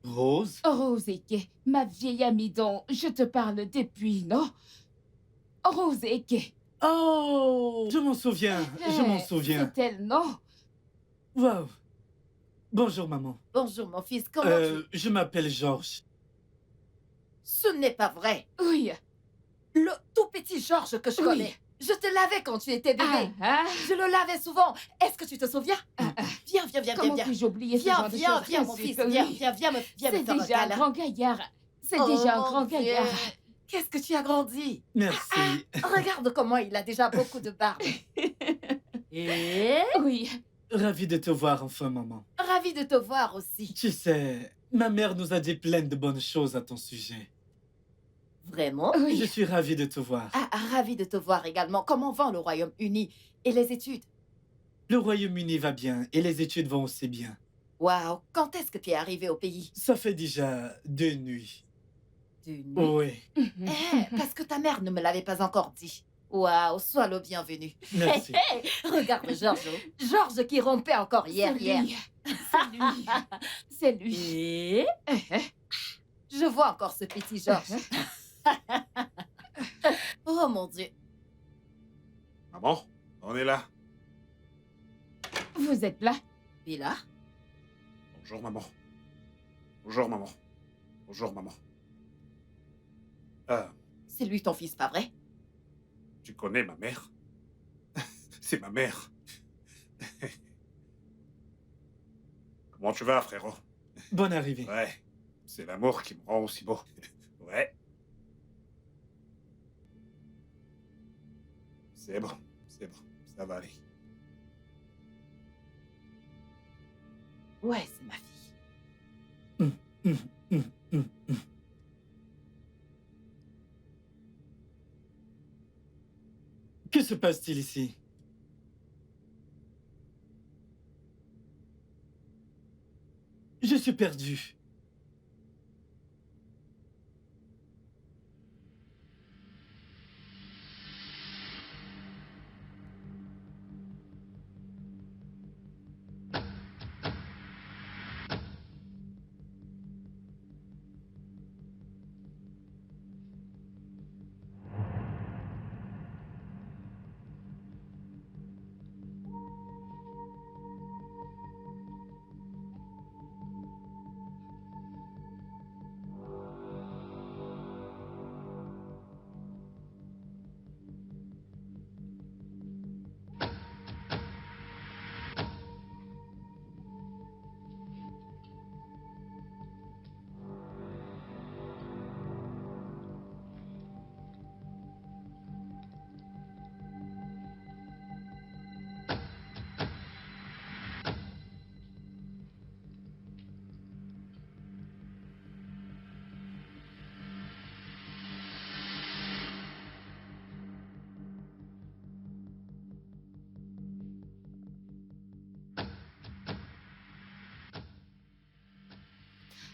Rose. Rose Eke, ma vieille amie dont je te parle depuis, non? Rose Eke. Oh, je m'en souviens. Je m'en Eh, souviens. C'est elle, non? Wow. Bonjour, maman. Bonjour, mon fils. Comment Je m'appelle Georges. Ce n'est pas vrai. Oui. Le tout petit Georges que je Oui. connais. Je te lavais quand tu étais bébé. Ah, Je le lavais souvent. Est-ce que tu te souviens? Viens, comment viens. puis-je oublier ce Viens, genre de viens, choses? viens, Bien mon sûr fils. que Viens, oui. viens me C'est faire un déjà un câlin. grand gaillard. C'est Oh, déjà un mon grand Dieu. gaillard. Qu'est-ce que tu as grandi? Merci. Regarde comment il a déjà beaucoup de barbe. Et Oui. Ravi de te voir enfin, maman. ravi de te voir aussi. Tu sais, ma mère nous a dit plein de bonnes choses à ton sujet. Vraiment? Oui. Je suis ravi de te voir. Ah, ravi de te voir également. Comment va le Royaume-Uni et les études? Le Royaume-Uni va bien et les études vont aussi bien. Waouh, quand est-ce que tu es arrivé au pays? Ça fait déjà 2 nuits. D'une Oui, parce que ta mère ne me l'avait pas encore dit. Waouh, sois le bienvenu. merci. Regarde Georges. Georges qui rompait encore hier. C'est lui. C'est lui. C'est lui. Et je vois encore ce petit Georges. Oh mon Dieu. Maman, on est là. Vous êtes là? Bila? Bonjour, maman. Bonjour, maman. Bonjour, maman. C'est lui ton fils, pas vrai? Tu connais ma mère? C'est ma mère. Comment tu vas, frérot? Bonne arrivée. Ouais, c'est l'amour qui me rend aussi beau. Ouais. C'est bon, ça va aller. Ouais, c'est ma fille. Que se passe-t-il ici? Je suis perdu.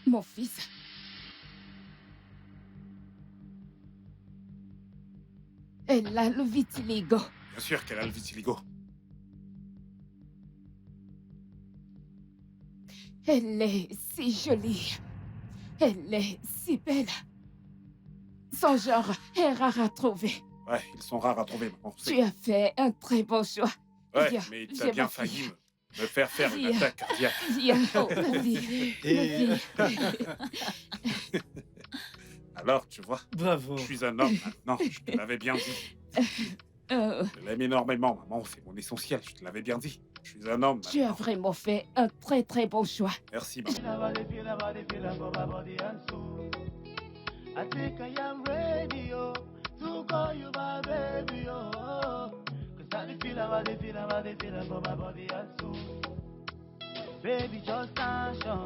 Mon fils. Elle a le vitiligo. Bien sûr qu'elle a le vitiligo. Elle est si jolie. Elle est si belle. Son genre est rare à trouver. Ouais, ils sont rares à trouver, maman. Tu as fait un très bon choix. Ouais, Viens, mais j'ai t'as ma bien fille. failli me faire faire une Viens. attaque cardiaque. Viens, oh, vas-y. Et- Vas-y. Alors, tu vois, Bravo. je suis un homme maintenant, je te l'avais bien dit. Oh, Je l'aime énormément, maman, c'est mon essentiel, je te l'avais bien dit. Je suis un homme tu as maintenant. vraiment fait un très très bon choix. Merci, maman. I think I am ready, oh, to call you my baby, oh. Cause I feel about for my body and soul. Baby, just action.